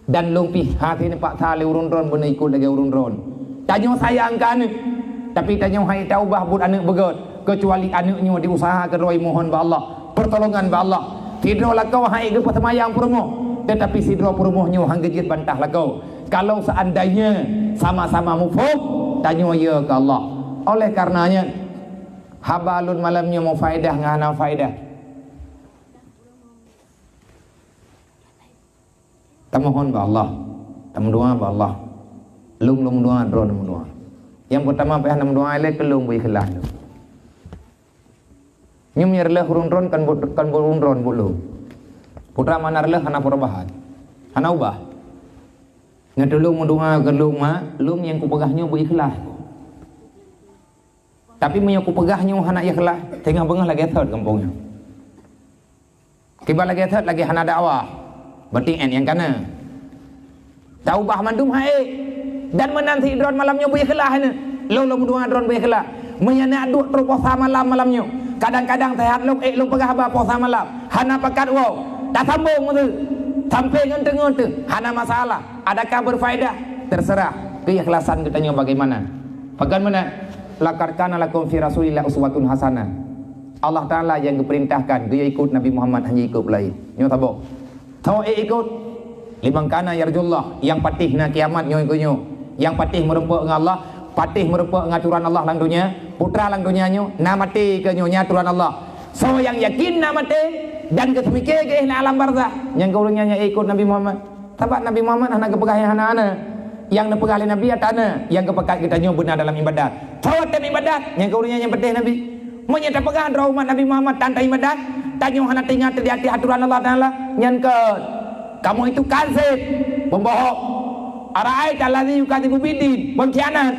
Dan long pi hati ni paksa le urung ron benikut lagi urung ron. Tanya sayang ke anak, tapi tanya hai taubah buat anak begot, kecuali anaknya diusahakan roi mohon ba Allah, pertolongan ba Allah. Tidro lah kau hai ke pertemayang perumoh, tetapi sidro perumohnya hang gejit bantah lah kau. Kalau seandainya sama-sama mufuk, tanya ya ke Allah. Oleh karenanya habalun malamnya mau faedah ngana faedah. Tamohon ba Allah, tamu doa ba Allah. Lung doa drone doa. Yang pertama payah nam doa le kelung bui kelah. Nyum yerleh urun ron kan urun ron bulu. Putra manar leh hana perubahan. Hana ubah. Ngadulung doa gelung ma, lung yang kupegahnya bui kelah. Tapi punya kupegahnya hana ikhlas, tengah bengah lagi third kampungnya. Tiba lagi third lagi hana dakwah. Berarti yang kana. Taubah mandum hai. Dan menanti drone malamnya boleh kelah ni. Long dua drone boleh kelah. Menyana duk terus puasa malamnya. Kadang-kadang sehat long pegah ba puasa malam. Hana pakat wow. Tak sambung tu. Sampai ngenteng tu. Hana masalah. Adakah berfaedah? Terserah keikhlasan kitanya bagaimana. Bagaimana? Laqad kana lakum fi Rasulillah uswatun hasanah. Allah Taala yang diperintahkan dia ikut Nabi Muhammad hanya ikut lain. Nyo tabok. Tahu ikut limang kana yarjullah yang patih na kiamat nyo ikutnyo. Yang patih merempak dengan Allah, patih merempak dengan aturan Allah lang dunia, putra lang dunia nyo, na mati ke nyo aturan Allah. So yang yakin na mati dan kesemikir ke na alam barzah, yang kaulnya ikut Nabi Muhammad. Sebab Nabi Muhammad anak kepegah yang anak-anak, yang nepegah oleh Nabi atana, yang kepekat kita nyo benar dalam ibadat. Tawat dan ibadat, yang kaulnya yang patih Nabi. Menyata pegah dra umat Nabi Muhammad tanpa ibadat, tanyo hana tinggal terjadi aturan Allah Taala, yang ke kamu itu kazib, pembohong. Arai allazi yukadzibu bidin, pengkhianat.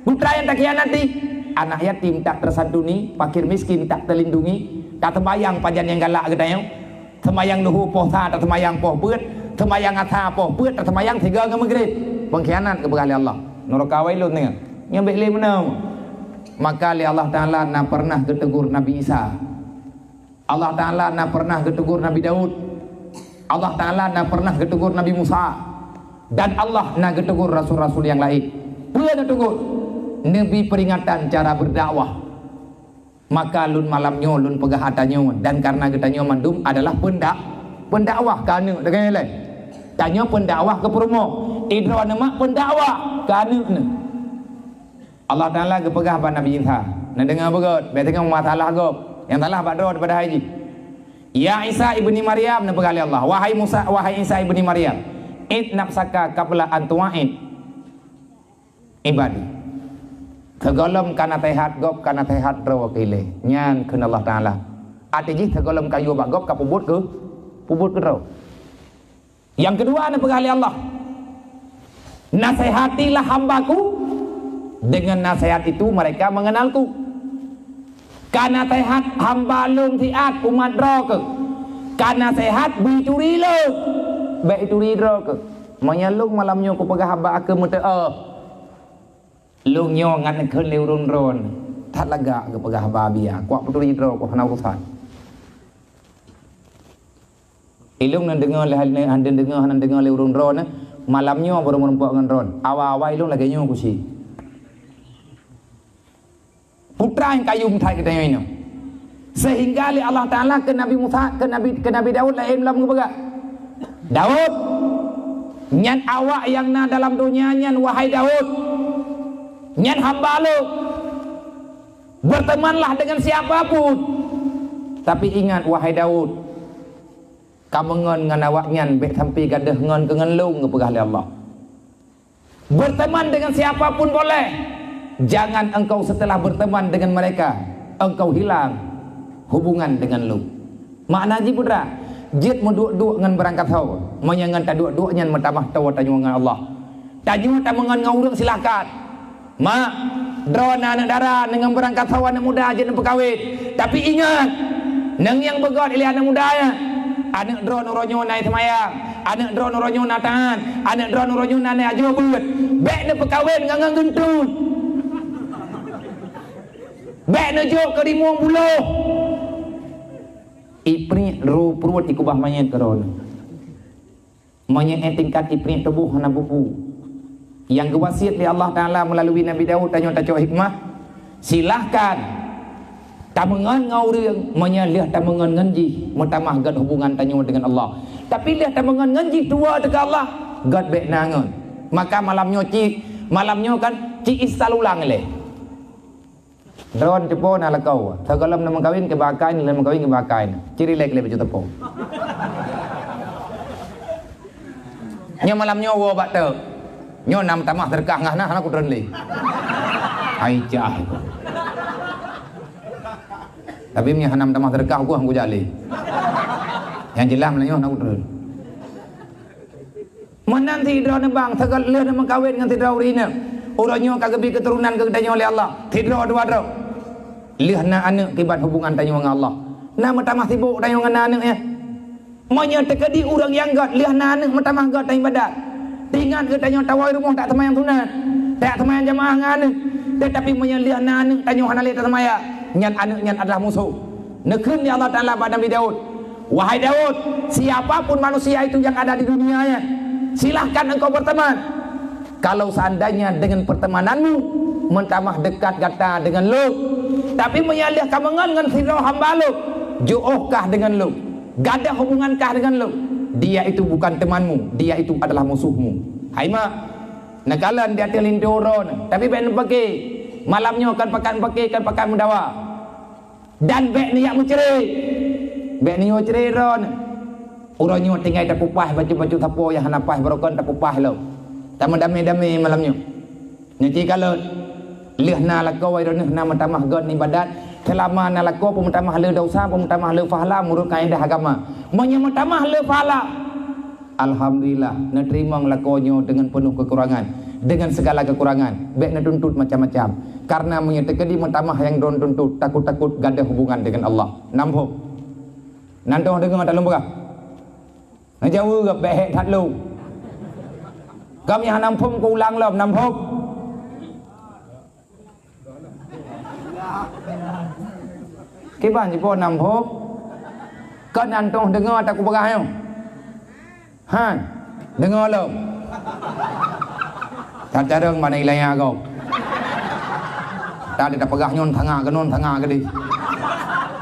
Putra yang tak khianati, anak yatim tak tersantuni, fakir miskin tak terlindungi, tak terbayang pajan yang galak gedayang, terbayang luhu posa tak terbayang poh beut, terbayang asa poh beut tak terbayang tiga ke maghrib. Pengkhianat kepada Allah. Neraka wailun ni. Nyambek le menang. Maka li Allah Taala na pernah getegur Nabi Isa. Allah Taala na pernah getegur Nabi Daud. Allah Taala na pernah getegur Nabi Musa. Dan Allah nak tegur rasul-rasul yang lain. Pernah tegur Nabi peringatan cara berdakwah. Maka lun malamnya lun pegah atanyo, dan karena getanyo mandum adalah pendakwah kana dengan lain. Tanyo pendakwah ke perumo. Idra nama pendakwah kana ne. Allah Taala ke pegah pada Nabi Isa. Nak dengar begot, bet tengok masalah gop. Yang talah badro daripada haji. Ya Isa ibni Maryam na pegali Allah. Wahai Musa, wahai Isa ibni Maryam, id nafsaka qabla an tu'id ibadi. Tegolom kana tehat gop kana tehat rawa kile. Nyan keun Allah Taala. Atiji tegolom kayu bak gop ka pubut ke raw. Yang kedua na pegali Allah. Nasihatilah hambaku, dengan nasihat itu mereka mengenalku. Karena sehat hamba lung tiat umat roke. Karena sehat bicuri lo, baik curi roke. Menyalung malamnya ku pegah hamba aku mute lung nyo ngan keun leurun ron. Tak lega ke pegah hamba bia. Kuak curi roke ku hanau kusan. Ilung nan dengar le han dengar leurun ron malamnya baru merempak ngan ron. Awal-awal ilung lagi nyo kusi. Putra yang kayum thai kita ini. Sehingga Allah Taala ke Nabi Musa, ke Nabi Daud lain lam ngebaga. Daud, nyan awak yang na dalam dunia nyan wahai Daud. Nyan hamba lo. Bertemanlah dengan siapapun. Tapi ingat wahai Daud, kamu ngan awak nyan bek sampai gadah ngan ke ngan lu ngepegah Allah. Berteman dengan siapapun boleh. Jangan engkau setelah berteman dengan mereka engkau hilang hubungan dengan lu. Makna ji putra, jit menduk-duk ngan berangkat hau, menyangan ta duk-duk nyan metamah tawa tanyo ngan Allah. Tanyo ta mengan ngaurung silakan. Mak, drona anak dara dengan berangkat hau anak muda jit pekawit. Tapi ingat, nang yang begot ilih anak muda ya. Anak drone ronyo nai semayang, anak drone ronyo nataan, anak drone ronyo nai ajo beut. Bek ne pekawin ngang gentut. Bek nejuk ke rimuang buluh. Ipri ru perut ikubah mayat keron. Mayat tingkat ipri tubuh hana bubu. Yang kewasiat di Allah Taala melalui Nabi Daud tanya taco hikmah. Silahkan tamungan ngau reung menyalih tamungan nganji mutamah gad hubungan tanyo dengan Allah. Tapi lihat tamungan nganji tua dekat Allah gad bek nangon. Maka malamnya kan ci istalulang leh. Drone cepo na lakau. Sagalam na mengkawin ke bakai ni na mengkawin ke bakai. Ciri lek le baju tepo. Nyo malamnya wo bak te. Nyo nam tamah terkah ngah nah aku drone le. Ai jah. Tapi nya hanam tamah terkah aku jali. Yang jelas melanya aku drone. Menanti drone bang sagal le na mengkawin ngan tidra urina. Orangnya kagabi keturunan kegedanyo oleh Allah. Tidra dua dro. Lihat na anak kibat hubungan tanyo dengan Allah. Nama tamah sibuk tanyo dengan anak ya. Monya tekadi orang yang gat lihat na anak matamah gat tanyo ibadat. Tingan ke tanyo tawai rumah tak temayang sunat. Tak temayang jamaah dengan anak. Tetapi monya lihat na anak tanyo hanali tak temaya. Nyan anak nyan adalah musuh. Nekeun di Allah Taala pada Nabi Daud. Wahai Daud, siapapun manusia itu yang ada di dunianya, silahkan engkau berteman. Kalau seandainya dengan pertemananmu mentamah dekat gata dengan lu, tapi menyalih kamangan dengan firau hamba lu, juohkah dengan lu, gadah hubungankah dengan lu, dia itu bukan temanmu, dia itu adalah musuhmu. Hai mak, nakalan dia telindoron, tapi ben pakai malamnya kan pakai mendawa, dan bek ni yang mencerai, bek ni mencerai ron, urangnya tinggal tapupah baju tapo yang hanapah berokon tapupah lo. Tamu dami malamnya. Nanti kalau lih na lakau ai roneh na matamah god ibadat, selama na lakau pemutamah le dosa, pemutamah le pahala menurut kaedah agama. Menyemutamah le pahala. Alhamdulillah, na terima lakonyo dengan penuh kekurangan, dengan segala kekurangan. Baik na tuntut macam-macam. Karena menyetekedi mutamah yang don tuntut, takut-takut gadah hubungan dengan Allah. Nampo. Nanto dengar tak lumbah. Na jauh gap baik that lu. Kami yang nampung ku ulang lom nampung. Kiban jipo nampung. Kau nantong dengar tak ku berah yo. Han, dengar lom. Tak jarang mana ilainya kau. Tak ada pegah nyon tengah ke di.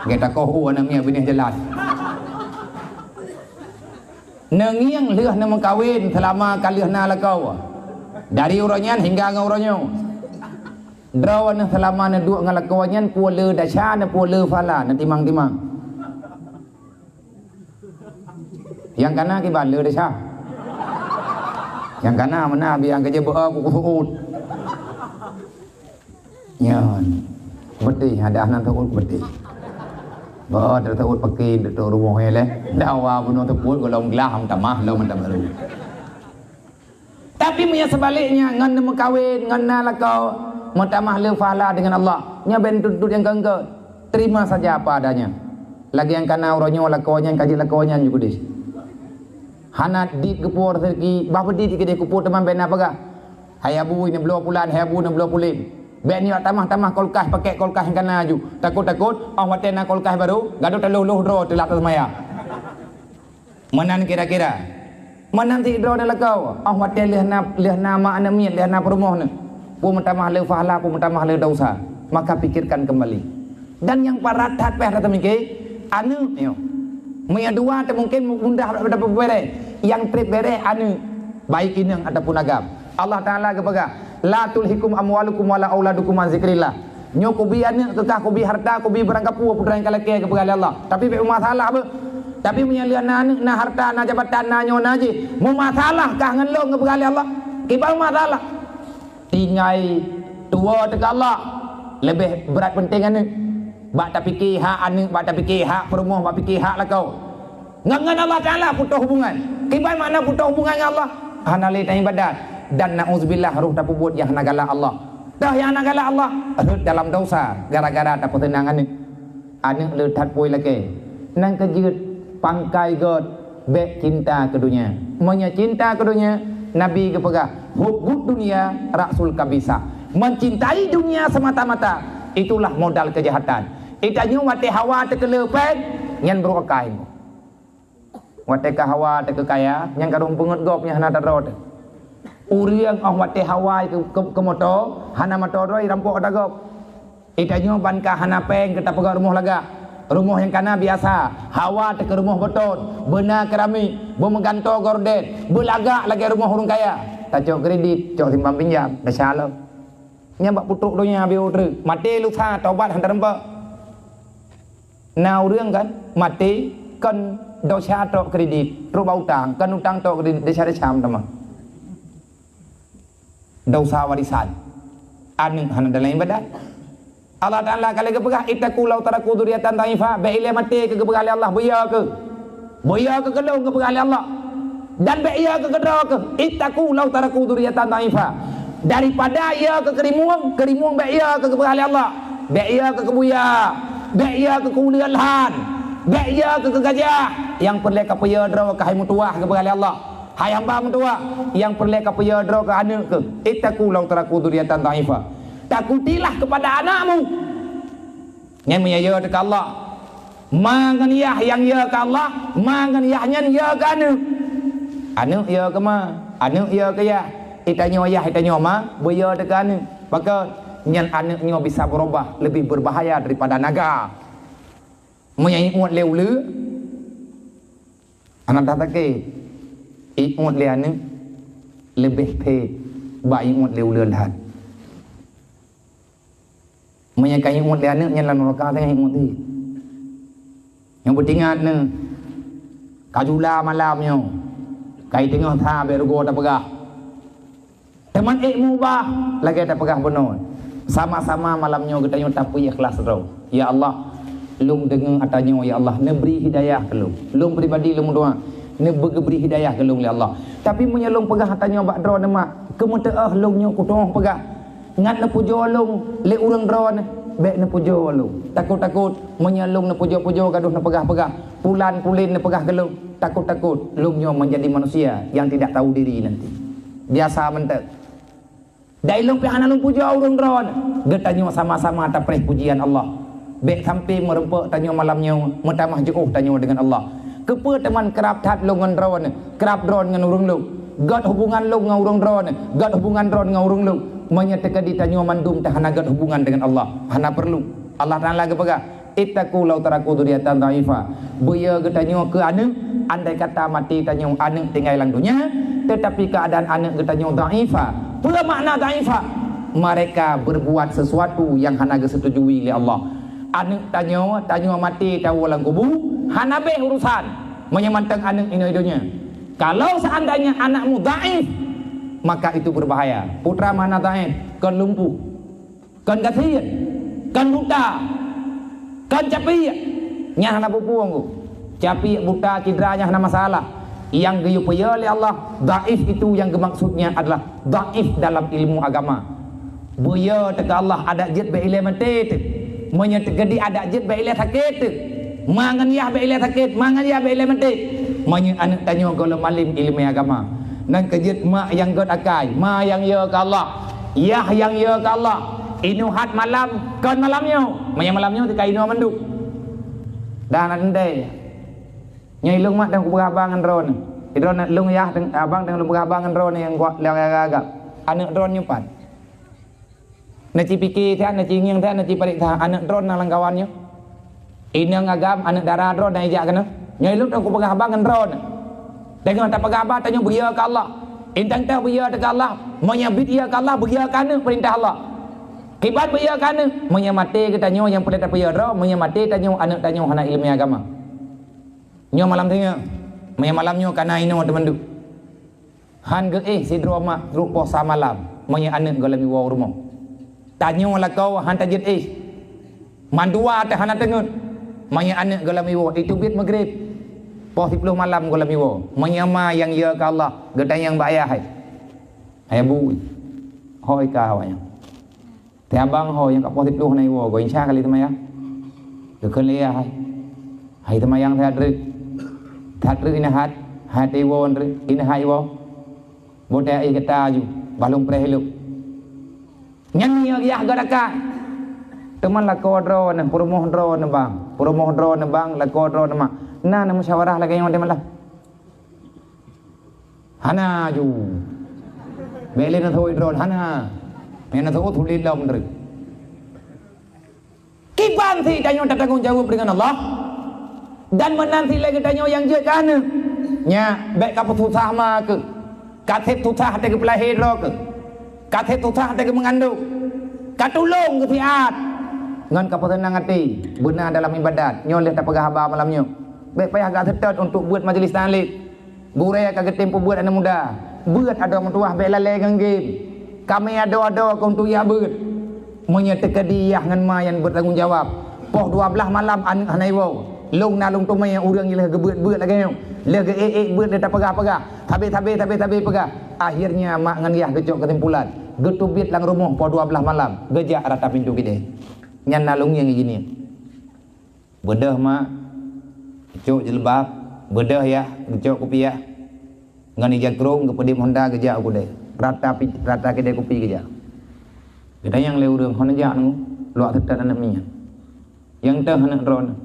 Kita kohu anak mia benih jelas. Nengiang leuh na mengkawin selama kalih na lakau. Dari uronyan hingga ngauronyo. Drawan selama na dua ngalakuanyan puale dasya na puale fala na timang-timang. Yang kana kiban le dasya. Yang kana mana biang kerja bea ku kuut. Nyan. Beti ada anak tuut beti. Bea dah tuut pakai tu rumah ele. Dawa bunuh tuut golong gelah tamah lo mentam baru. Tapi punya sebaliknya ngan mengkawin ngan lakau mentamah le fala dengan Allah. Nya ben tutut yang kengke. Terima saja apa adanya. Lagi yang kana uronyo lakaunya kaji lakaunya juga dis. Hana dit kepur serki bapa dit ke dia kepur teman ben apa ga hayabu ini belau pulan hayabu ni belau pulin ben ni tamah kolkah pakai kolkah yang kana aju takut watena kolkah baru gaduh teluh dro telak semaya manan kira-kira manan ti dro dah kau waten leh nama anami leh na perumoh ni pu mentamah le fahala pu mentamah le dosa maka pikirkan kembali dan yang paratat peh rata mikir anu yo Maya dua atau mungkin mudah dapat beres. Yang trip beres anu baik inang ataupun agam. Allah Taala kepada la tulhikum amwalukum wala auladukum an zikrillah. Nyo kubi anu kekah kubi harta kubi berangkapu putra yang kalake kepada Allah. Tapi be masalah apa? Tapi menyalian anu na harta na jabatan na nyo na je. Mu masalah kah ngan lo kepada Allah. Kibal masalah. Tingai tua dekat Allah lebih berat penting anu. Bak tak fikir hak anu, bak tak fikir hak perumah, bak fikir hak lah kau. Ngan Allah Taala putus hubungan. Kibai mana putus hubungan dengan Allah? Hana le tanya ibadat dan nauzubillah ruh tak buat yang nagala Allah. Dah yang nagala Allah dalam dosa gara-gara tak pertenangan ni. Anu le tat poi lagi. Nang kejut pangkai god be cinta ke dunia. Monya cinta ke dunia Nabi kepada hubud dunia rasul kabisa. Mencintai dunia semata-mata itulah modal kejahatan. Itanya wate hawa te kelepet nyan berokai. Wate ka hawa te kekaya nyan karung pungut gop nya hana darot. Uriang wate hawa ke motor hana motor roi rampok ada gop. Itanya ban ka hana peng kita pegang rumah laga. Rumah yang kana biasa, hawa te ke rumah beton, benar keramik, meganto gorden, belagak lagi rumah orang kaya. Tak cok kredit, cok timbang pinjam, dah salah. Nya bak putuk dunia biu tru, mati luka taubat hantar rempa. Nào rương kan mati kan dosa tok kredit roba utang kan utang tok kredit desa cham teman dosa warisan anu hana dalam ibadat Allah Taala kali ke pegah itaku lau taraku duriatan taifa be ile mati ke pegah Allah boya ke kelong ke pegah Allah dan be ia ke kedra ke itaku lau taraku duriatan taifa daripada ia ke kerimuang be ia ke pegah Allah be ia ke kebuya Baya ke kuliahan, baya ke gajah, yang perlu kapaya draw ke hai mutuah ke bagi Allah. Hai hamba mutuah, yang perlu kapaya draw ke anak ke. Itaku lau taraku duriatan ta'ifa. Takutilah kepada anakmu. Yang menyaya ke Allah. Mangan yah yang ya ke Allah, mangan yahnya ya ke anak. Anak ya ke ma, anak ya ke ya. Itanya yah, itanya ma, baya ke anak. Maka nyan anaknya bisa berubah lebih berbahaya daripada naga menyai uat leu anak tak ke uat le anu lebih pe bai uat leu lahat menyai kai uat le anu nyan lan neraka teh uat ti yang bertingat ne kajula malamnya kai tengah tha bergo tak pegah teman mubah lagi tak pegah benar. Sama-sama malamnya kita tapi ikhlas terus. Ya Allah, lung dengar atanya ya Allah, neberi hidayah ke lung. Lung pribadi lung doa, neberi hidayah ke lung ya Allah. Tapi punya lung pegah atanya bak dro nama, kemuteah lungnya kutong pegah. Ngat ne pujo lung, le urang dro ne, bek ne pujo lung. Takut-takut menyalung ne pujo-pujo gaduh ne pegah-pegah. Pulan pulin ne pegah ke lung. Takut-takut lungnya menjadi manusia yang tidak tahu diri nanti. Biasa mentek. Dai long pe hana long puja urang dron getanyo sama-sama atas pujian Allah bek sampai merempek tanyo malamnya metamah jauh tanyo dengan Allah kepe teman kerap tat long ngan dron kerap dron ngan urang long god hubungan long ngan urang dron god hubungan dron ngan urang long menyatakan di tanyo mandum tahana god hubungan dengan Allah hana perlu Allah Taala kepada ittaqu law taraku dzurriatan dhaifa. Buya getanyo ke anak, andai kata mati tanyo anak tinggal dalam dunia, tetapi keadaan anak getanyo dhaifa. Apa makna dhaifa? Mereka berbuat sesuatu yang hana disetujui oleh Allah. Anak tanyo mati tahu dalam kubur, hana be urusan menyemantang anak ini dunia. Kalau seandainya anakmu dhaif, maka itu berbahaya. Putra mana dhaif? Kan lumpuh, kan kasihan, kan buta, kan capi, nyah na pupuang ku. Capi, buta, cederanya hana masalah. Yang geyupaya oleh Allah, dhaif itu yang maksudnya adalah dhaif dalam ilmu agama. Buya teka Allah ada jid be ile mati, menyetegedi ada jid be ile sakit, mangan yah be ile sakit, mangan yah be ile mati. Menye anak tanya kalau malim ilmu agama. Nan kejit mak yang god akai, ma yang ya ke Allah, yah yang ya ke Allah. Inuhat malam, kan malamnya, menye malamnya tika inu manduk. Dah nak ndai. Nyai lung mak dan kuberabangan ron. Idron lung yah dengan abang dengan kuberabangan ron yang kuat yang agak. Anak ron nyupat. Naci pikir dia, naci ngiang dia, naci parik dia. Anak drone nalang kawannya. Ini ngagam anak darah drone naik jak kena. Nyai lu aku pegah bangan drone. Dengan tak pegah apa tanya beria ke Allah. Intang tak beria ke Allah. Menyabit ia ke Allah beria kana perintah Allah. Kibat beria kana menyamati kita nyo yang perintah beria drone menyamati tanya anak tanya hana ilmu agama. Nyo malam tanya. Malamnya kana ini mau teman du. Han ge si drama rupo sa malam. Menya anak galami wa rumah. Tanya lah kau hantar jet mandua atau hana tengut manya anak galami wo itu bit maghrib poh 10 malam galami wo menyama yang ya ke Allah gedang yang bayah hai bu hoi ka hoi te abang hoi yang ka poh 10 nai wo go insya kali temaya ke kelia hai temayang thadri inahat hati wo ndri inahai wo bote ai kata ju balung prehelu nyanyi ya gadaka teman la kodro na promoh dro na bang la kodro na ma na musyawarah lagi yang teman lah hana ju bele na thoi dro hana mena tho thulil lam ndri kiban si tanyo tanggung jawab dengan Allah dan menanti lagi tanyo yang je kana nya baik kaputusah ma ke kathet tusah te ke pelahir ro ke kathet tusah te ke mengandung katulung ke tiat ngan kaputenang hati benar dalam ibadat nyoleh tak pegah haba malamnya baik payah agak setet untuk buat majlis ta'lim burai agak tempo buat anak muda buat ada mentuah baik lalai game kami ada untuk ya buat menyatakan dia ngan ma yang bertanggung jawab poh 12 malam anak hanai wow lung na lung tumai urang ilah gebeut lagi lagi buat dia tak pegah tabe pegah akhirnya mak ngan yah gecok kesimpulan getubit lang rumah po 12 malam gejak rata pintu gede nyan nalung yang gini bedah mak gecok jilbab bedah ya gecok kopiah ngan ijakrung kepedim Honda gejak aku deh rata gede kopi gejak kita yang leurang hona jak nu luak tetat anak minyak yang teh anak drone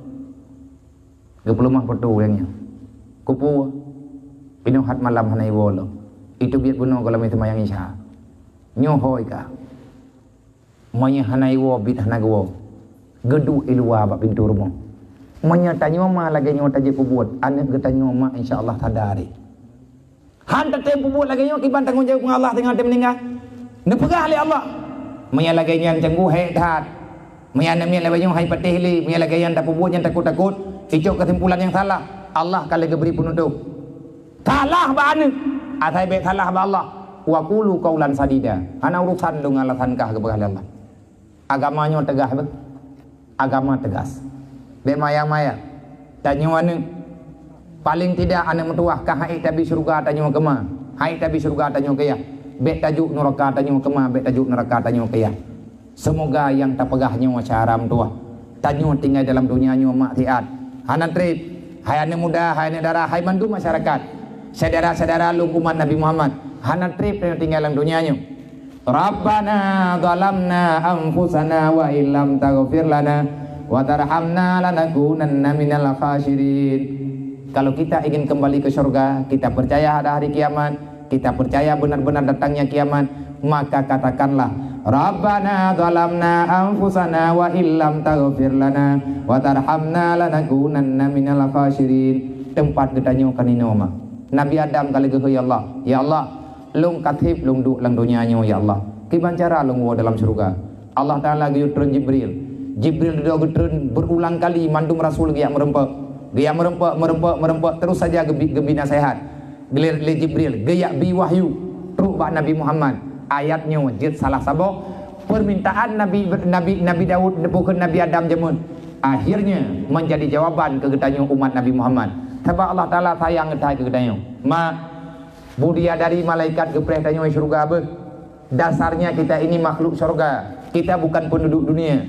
gepelumah petu yang kupu pinuhat malam hanai wolo itu biat bunuh kalau itu mayang isya nyohoi ka manya hanai wo bit hana go gedu ilwa ba pintu rumah manya tanyo ma lagi nyo taje pubuat anak getanyo ma insyaallah tadari han tempo buat lagi nyo kiban tanggung jawab dengan Allah dengan meninggal nepegah oleh Allah manya lagi nyan canggu he dat manya namnya lagi nyo hai patihli manya lagi yang tak pubuat yang takut icok kesimpulan yang salah Allah kalau beri penutup salah ba anu atai be salah ba Allah wa qulu qaulan sadida ana urusan lu ngalasankah kepada Allah agamanya tegas be agama tegas be maya tanya anu paling tidak anu metuah ka hai tabi surga tanya kema hai tabi surga tanya ke ya be tajuk neraka tanya kema be tajuk neraka tanya ke ya semoga yang tak pegahnya cara metuah tanya tinggal dalam dunia nya maksiat hanan trip hai anu muda hai anu darah hai mandu masyarakat saudara-saudara lu umat Nabi Muhammad hana trip yang tinggal dalam dunianya Rabbana zalamna anfusana wa illam taghfir lana wa tarhamna lanakunanna minal khasirin. Kalau kita ingin kembali ke surga, kita percaya ada hari kiamat, kita percaya benar-benar datangnya kiamat, maka katakanlah Rabbana zalamna anfusana wa illam taghfir lana wa tarhamna lanakunanna minal khasirin. Tempat kita nyo kanino ma. Nabi Adam kali ke ya Allah, lung katib lung du lang dunia nyo ya Allah. Kiban cara lung wo dalam surga. Allah Taala gayutron Jibril. Jibril do gutron berulang kali mandum Rasul giyak merempek terus saja gebi nasihat. Gelir le Jibril gayak bi wahyu terus bak Nabi Muhammad. Ayatnya wajib salah sabok permintaan Nabi Daud bukan Nabi Adam jemun akhirnya menjadi jawaban ke getanyo umat Nabi Muhammad. Sebab Allah Taala sayang getai ke getanyo. Budia dari malaikat gepreh tanyo surga be. Dasarnya kita ini makhluk surga. Kita bukan penduduk dunia.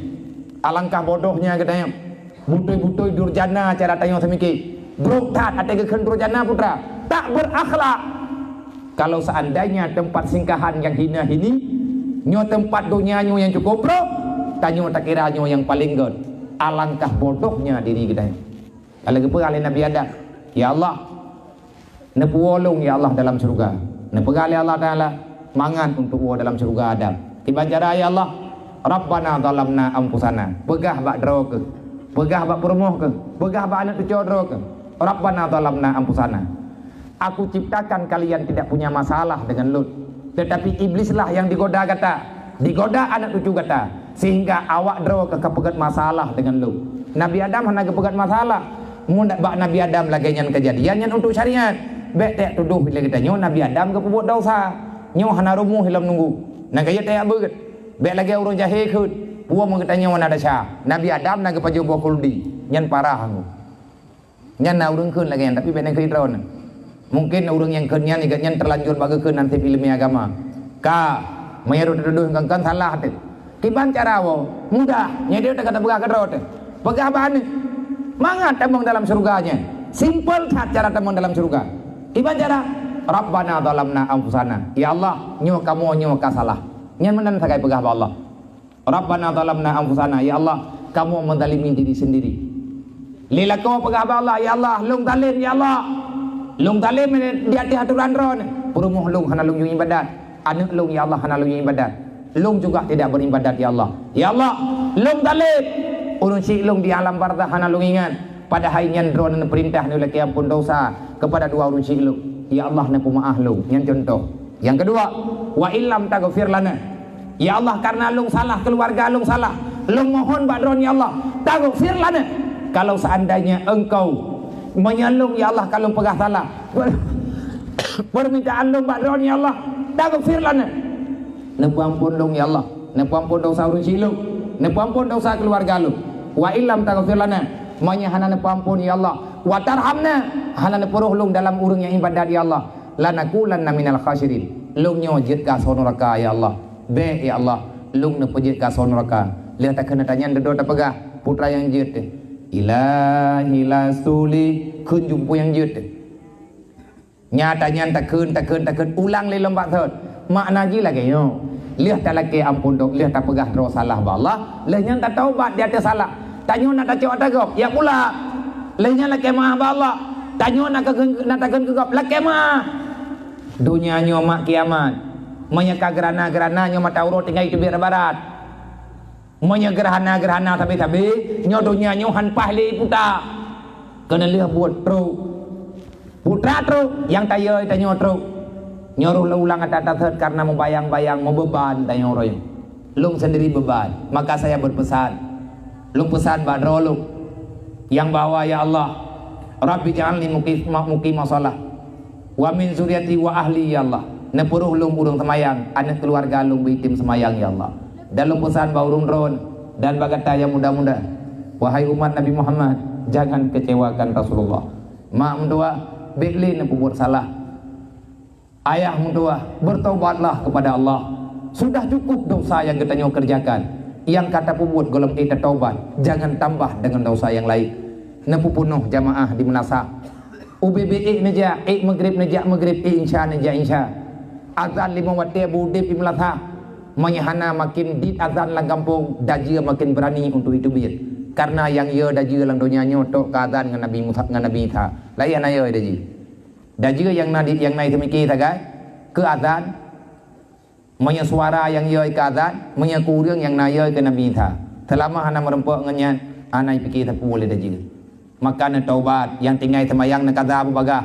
Alangkah bodohnya getanyo. Butoi-butoi durjana cara tanyo semiki. Broktat ate geken durjana putra. Tak berakhlak. Kalau seandainya tempat singgahan yang hina ini, nyo tempat dunia nyo yang cukup bro, tanyo tak kira nyo yang paling god. Alangkah bodohnya diri kita. Kalau kepegali Nabi Adam, ya Allah, nepuolong ya Allah dalam surga. Nepegali Allah Taala mangan untuk wo dalam surga Adam. Dibaca ya Allah, Rabbana zalamna anfusana. Pegah bak dro ke, pegah bak permoh ke, pegah bak anak tucodro ke. Rabbana zalamna anfusana. Aku ciptakan kalian tidak punya masalah dengan Lut, tetapi iblislah yang digoda kata, digoda anak cucu kata, sehingga awak draw kepegat masalah dengan Lut. Nabi Adam hanya kepegat masalah, mundak bak Nabi Adam lagi yang kejadian yang untuk syariat. Bek tak tuduh bila kita nyo Nabi Adam kebuat dosa, nyo hana rumuh hilam nunggu. Nak kaya tak beget, bek lagi urang jahe kut, puah mengkata nyo mana ada syah. Nabi Adam nak kepajo bokuldi, nyan parah aku, nyan na urang kun lagi yang tapi bek nak kairon. Mungkin orang yang kenyan igatnya terlanjur bagakeun nanti ilmu agama. Ka mayarut tuduh kan salah teh. Kiban cara wo? Mudah. Nya dia kata pegah kadro teh. Pegah bani. Mangat temong dalam surganya. Simple cara temong dalam surga. Kiban cara? Rabbana zalamna anfusana. Ya Allah, nyo kamu nyo ka salah. Nya menan sakai pegah ba Allah. Rabbana zalamna anfusana. Ya Allah, kamu menzalimi diri sendiri. Lila kau pegah ba Allah. Ya Allah, lung zalim ya Allah. Lung talim di hati aturan ron. Perumuh lung hana lung yung ibadat. Anak lung ya Allah hana lung yung ibadat. Lung juga tidak beribadat ya Allah. Ya Allah, lung talim. Urun si lung di alam barzah hana lung ingat. Pada hari nyan ron perintah ni oleh kiampun dosa kepada dua urun si lung. Ya Allah na pemaaf lung. Yang contoh. Yang kedua, wa illam taghfir lana. Ya Allah karena lung salah keluarga lung salah. Lung mohon badron ya Allah, taghfir lana. Kalau seandainya engkau menyalung ya Allah kalau pegah salah permintaan lung badron ya Allah taghfir lana. Nepu ampun lung ya Allah, nepu ampun dosa urun silung, nepu ampun dosa keluarga lu. Wa illam taghfir lana, manya hana nepu ampun ya Allah. Wa tarhamna, hana nepuruh lung dalam urung yang ibadat ya Allah. Lanakulanna minal khasirin. Lung nyo jit ka sonoraka ya Allah. Be ya Allah, lung nepu jit ka sonoraka. Lihat tak kena tanya dedo tak pegah putra yang jit deh. Ilahi lasuli kun jumpu yang jut nyatanya tak kun ulang le lembak thot makna ji lagi yo lihat tak lagi ampun dok lihat tak pegah ro salah ba Allah lehnya tak taubat dia ada salah tanyo nak tak cok gop ya pula lehnya lagi mah ba Allah tanyo nak ke gop lagi mah dunia nyo mak kiamat menyeka gerana nyo mata urut tinggal itu biar barat monya gerhana tapi nyodonya nyohan pahli puta kena lihat buat tru putra tru yang tayo tanyo tru nyuruh ulang atat karena membayang-bayang mau beban tanyo roy lung sendiri beban maka saya berpesan lung pesan badro lung yang bawa ya Allah Rabbi jangan muki masalah wa min zuriati wa ahli ya Allah nepuruh lung urung semayang anak keluarga lung bitim semayang ya Allah dalam pesan baurung ron dan bagata yang muda-muda wahai umat Nabi Muhammad jangan kecewakan Rasulullah mak mendoa bekli nak buat salah ayah mendoa bertaubatlah kepada Allah sudah cukup dosa yang kita kerjakan yang kata pembuat golong kita taubat jangan tambah dengan dosa yang lain nepu punuh jamaah di menasa UBBI neja maghrib insya azan 5 waktu budip imlatha menyahana makin dit azan lang kampung dajia makin berani untuk itu biar karena yang ia dajia lang dunia nyotok ke azan dengan Nabi Musa dengan Nabi Isa layan ayo dajia yang naik semiki tagai ke azan Manya suara yang yoi ke azan, manya kurang yang na yoi ke Nabi tha. Selama hana merempok ngenyan, anai fikir tak boleh dah juga. Maka na taubat, yang tinggal semayang na kaza apa bagah.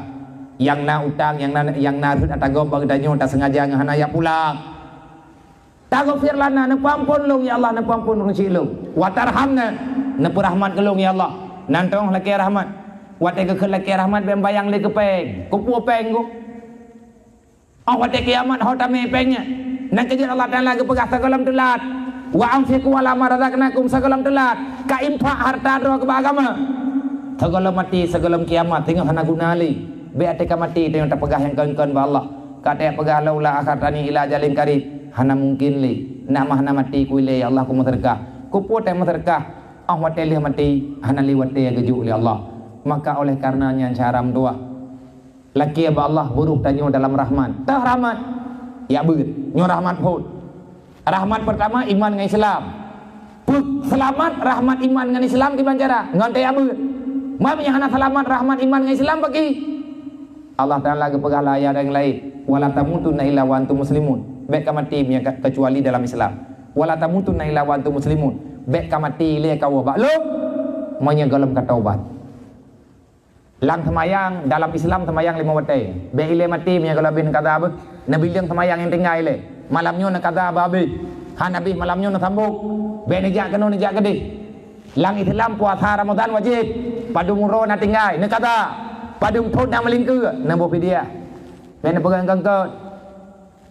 Yang na utang, yang na rut atagom bagdanyo tak sengaja ngahana ya pulang. Taghfir lana, na pampun long ya Allah, na pampun long silong. Wa tarhamna, na rahmat kelong ya Allah. Nantong laki rahmat. Wa te ke laki rahmat ben bayang le ke peng. Ku pu peng ku. Wa te kiamat ho tame pengnya. Nan kejar Allah Taala ke pegah sagalam telat. Wa anfiqu ala ma razaqnakum sagalam telat. Ka infak harta ro ke agama. Sagalam mati sagalam kiamat tengok hana guna li. Be ate ka mati tengok tak pegah yang kon ba Allah. Kata pegah laula akhartani ila jalin karib. Hana mungkin li. Nak mah hana mati ku le Allah ku muterkah. Ku pu te muterkah. Wa te lih mati hana liwat te geju li Allah. Maka oleh karenanya cara doa. Laki ba Allah buruh tanyo dalam rahman. Tah rahmat. Ya beut, nyo rahmat pun. Rahmat pertama iman dengan Islam. Put selamat rahmat iman dengan Islam di cara ngan teh ya beut. Mamanya hana selamat rahmat iman dengan Islam bagi Allah Taala ke pegala ayat yang lain. Wala tamutunna illa wa antum muslimun. Baik mati kecuali dalam Islam. Wala tamutunna illa wa antum muslimun. Baik mati le kau baklum manya galam ka taubat. Lang semayang dalam Islam semayang 5 waktu. Beile mati punya kalau bin kata apa? Nabi bilang semayang yang tinggal le. Malamnya nak kata apa habis? Han Nabi malamnya nak sambung. Be nejak keno nejak gede. Lang Islam puasa Ramadan wajib. Padung muro nak tinggal. Nak kata padung thot nak melingkar. Nak buat dia. Be nak pegang kangkut.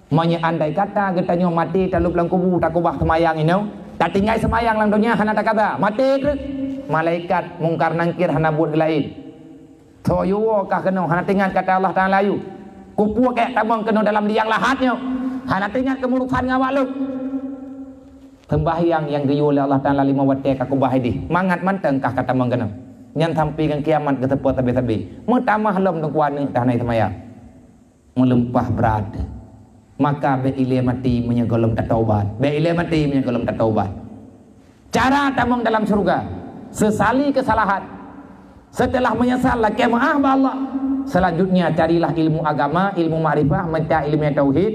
Manya andai kata getanyo mati talup lang kubu tak kubah semayang ini. Tak tinggal semayang lang dunia hana tak kata. Mati ke? Malaikat mungkar nangkir hana buat lain. Toyo kah kena hana tinggal kata Allah Taala yu. Kupu kek tamang kena dalam liang lahatnya. Hana tinggal kemurusan ngawak lu. Sembahyang yang diyu oleh Allah Taala 5 waktu ka kubah di. Mangat manteng kah kata mang kena. Nyan sampai kan kiamat ke tepo tabe-tabe. Mutamah lom dengkuan ni tanai semayang. Melempah berat. Maka be ile mati menyegolom taubat. Be ile mati menyegolom taubat. Cara tamang dalam surga. Sesali kesalahan. Setelah menyesal laki maaf Allah. Selanjutnya carilah ilmu agama, ilmu ma'rifah, mencari ilmu tauhid.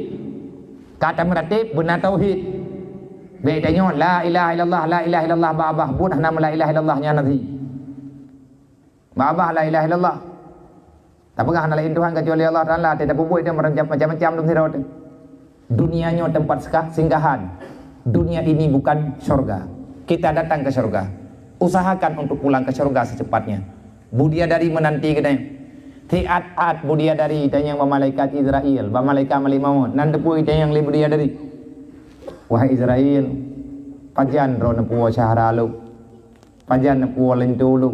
Kata meratib benar tauhid. Bedanya la ilaha illallah, la ilaha illallah babah pun nama la ilaha illallah nya nanti. Babah la ilaha illallah. Tak pernah ada lain Tuhan kecuali Allah Taala. Tidak buat dia macam-macam dalam sirot. Dunianya tempat singgahan. Dunia ini bukan surga. Kita datang ke surga. Usahakan untuk pulang ke surga secepatnya. Budia dari menanti katanya. Tiat budia dari tanya malaikat Israel, malaikat Malik Maut. Nan tepui tanya yang budia dari. Wahai Israel, pajan ro nepuo syahra lu. Pajan nepuo lentu lu.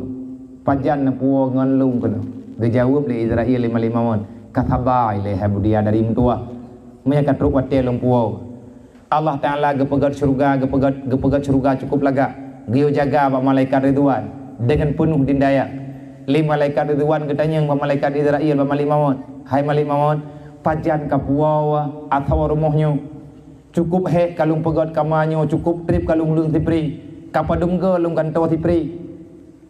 Pajan nepuo ngon lu kono. Dijawab li Israel Malik Maut. Katabai le budia dari mentua. Mereka truk wate lumpuo. Allah Taala gepegat surga, gepegat surga cukup laga. Dia jaga malaikat Ridwan dengan penuh dindaya. 5 malaikat Ridwan katanya yang malaikat Israel Malik Maut. Hai Malik Maut, pajan kapuawa atau rumahnya cukup he kalung pegat kamanyo, cukup trip kalung lung tipri, kapadung ke lung kantor tipri.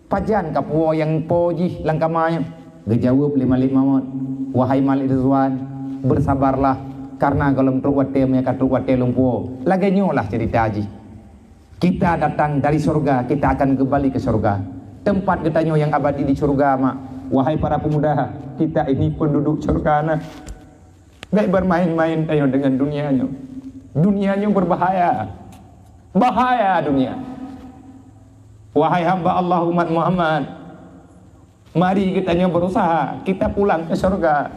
Pajan kapuawa yang poji lang kamanyo. Dijawab 5 Malik Maut, wahai Malik Ridwan, bersabarlah karena kalau truk wate mereka truk wate lumpuo. Lagi nyolah cerita haji. Kita datang dari surga, kita akan kembali ke surga. Tempat katanya yang abadi di surga mak. Wahai para pemuda, kita ini penduduk surga nah. Baik bermain-main tayo dengan dunianya. Dunianya berbahaya. Bahaya dunia. Wahai hamba Allah umat Muhammad, mari katanya berusaha kita pulang ke surga.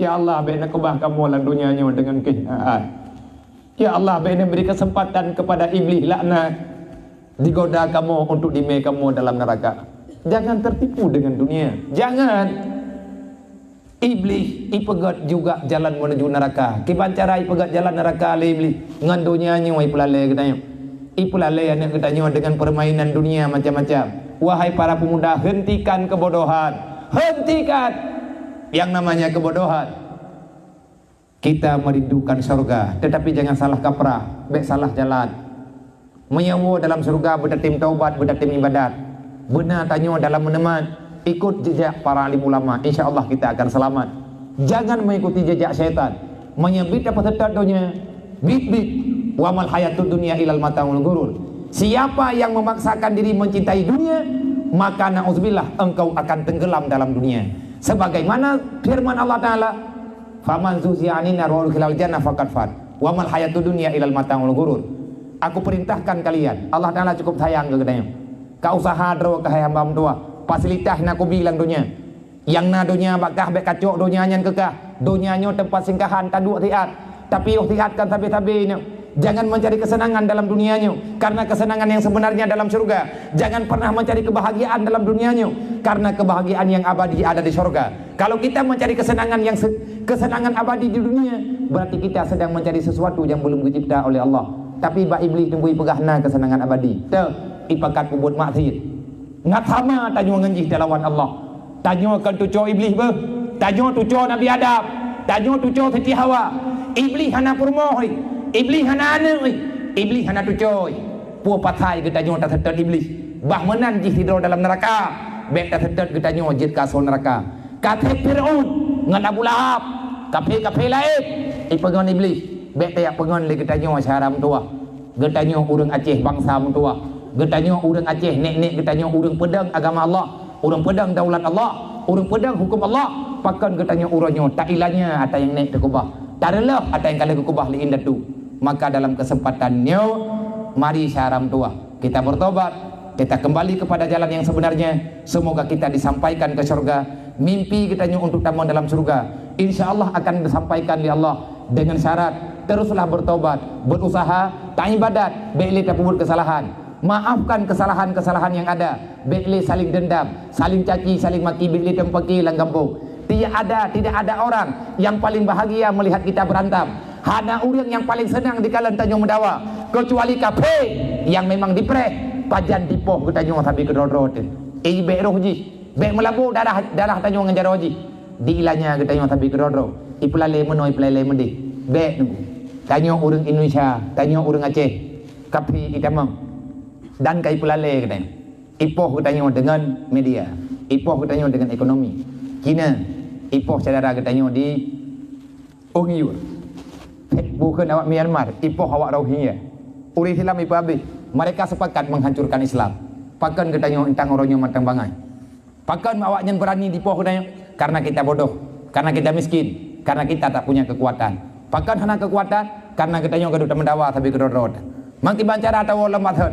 Ya Allah, bina kebah kamu lang dunianya dengan kehinaan. Ya Allah, bina beri kesempatan kepada iblis laknat. Digoda kamu untuk dime kamu dalam neraka. Jangan tertipu dengan dunia. Jangan. Iblis ipegat juga jalan menuju neraka. Kiban cara ipegat jalan neraka le iblis. Ngan dunianya wai pelale katanya. Ipelale anak katanya dengan permainan dunia macam-macam. Wahai para pemuda, hentikan kebodohan. Hentikan yang namanya kebodohan. Kita merindukan surga, tetapi jangan salah kaprah, baik salah jalan. Menyewa dalam surga berdatim taubat, berdatim ibadat. Benar tanya dalam meneman, ikut jejak para alim ulama, insya Allah kita akan selamat. Jangan mengikuti jejak syaitan. Menyebut apa tetap dunia, bit wa mal hayatud dunya ilal mataul ghurur. Siapa yang memaksakan diri mencintai dunia, maka na'udzubillah engkau akan tenggelam dalam dunia. Sebagaimana firman Allah Ta'ala, faman zuzi'a 'anil nar wa udkhilal jannah faqad fat wa mal hayatud dunya ilal mataul ghurur. Aku perintahkan kalian, Allah Ta'ala cukup sayang ke katanya. Kau usaha dro ke hamba tua, fasilitas nak aku bilang dunia. Yang na dunia bakah bek kacok dunia nyan kekah. Dunia nyo tempat singgahan taduk tiat. Tapi tiatkan tabi-tabinya. Jangan mencari kesenangan dalam dunianya, karena kesenangan yang sebenarnya dalam surga. Jangan pernah mencari kebahagiaan dalam dunianya, karena kebahagiaan yang abadi ada di surga. Kalau kita mencari kesenangan abadi di dunia, berarti kita sedang mencari sesuatu yang belum dicipta oleh Allah. Tapi ba iblis tunggu pegahna kesenangan abadi. Ipakat pubut maksiat. Ngat sama tanyo ngenjih lawan Allah. Tanyo kan tuco iblis be. Tanyo tuco Nabi Adam. Tanyo tuco Siti Hawa. Iblis hana purmoh. Iblis hana ane, iblis hana tucoy. Puan patai kita nyo tak tertet iblis. Bah menan jih tidur dalam neraka. Bek tak tertet kita nyo jid kasol neraka. Kata Fir'aun ngan Abu Lahab. Kafe lain. Ipengon iblis. Bek tak pengon le kita nyo syaram tua. Kita nyo urang Aceh bangsa tua. Kita nyo urang Aceh nek kita nyo urang pedang agama Allah. Urang pedang daulat Allah. Urang pedang hukum Allah. Pakan kita nyo urang nyo tak ilanya ada yang nek tekubah. Tak adalah ada yang kali kekubah li indatu. Maka dalam kesempatannya, mari syaram tua kita bertobat, kita kembali kepada jalan yang sebenarnya. Semoga kita disampaikan ke surga. Mimpi kita untuk tamu dalam surga, insya Allah akan disampaikan oleh Allah dengan syarat teruslah bertobat, berusaha, tak ibadat, be'li tak buat kesalahan, maafkan kesalahan-kesalahan yang ada, be'li saling dendam, saling caci, saling maki, be'li tempaki langgampung. Tidak ada orang yang paling bahagia melihat kita berantem. Hana orang yang paling senang di kalan Tanjung Mendawa, kecuali kafe yang memang dipreh pajan dipoh ke Tanjung tapi ke rodrot. Be roh ji, be melabu darah Tanjung nganjaro ji. Diilanya ke Tanjung tapi ke rodrot. Ipulale medi. Be nunggu. Tanjung orang Indonesia, Tanjung orang Aceh, kafe itamang. Dan kai pulale ke Tanjung. Ipoh ke Tanjung dengan media. Ipoh ke Tanjung dengan ekonomi. Cina ipoh saudara ke Tanjung di Ongiur. Bukan awak Myanmar, ipoh awak Rohingya. Uri Islam ipoh habis. Mereka sepakat menghancurkan Islam. Pakan ketanya entang orangnya matang bangai. Pakan awaknya berani dipoh ketanya karena kita bodoh, karena kita miskin, karena kita tak punya kekuatan. Pakan hana kekuatan karena ketanya gaduh temendawa tapi kedorot. Mangki bancara atau lembat hot.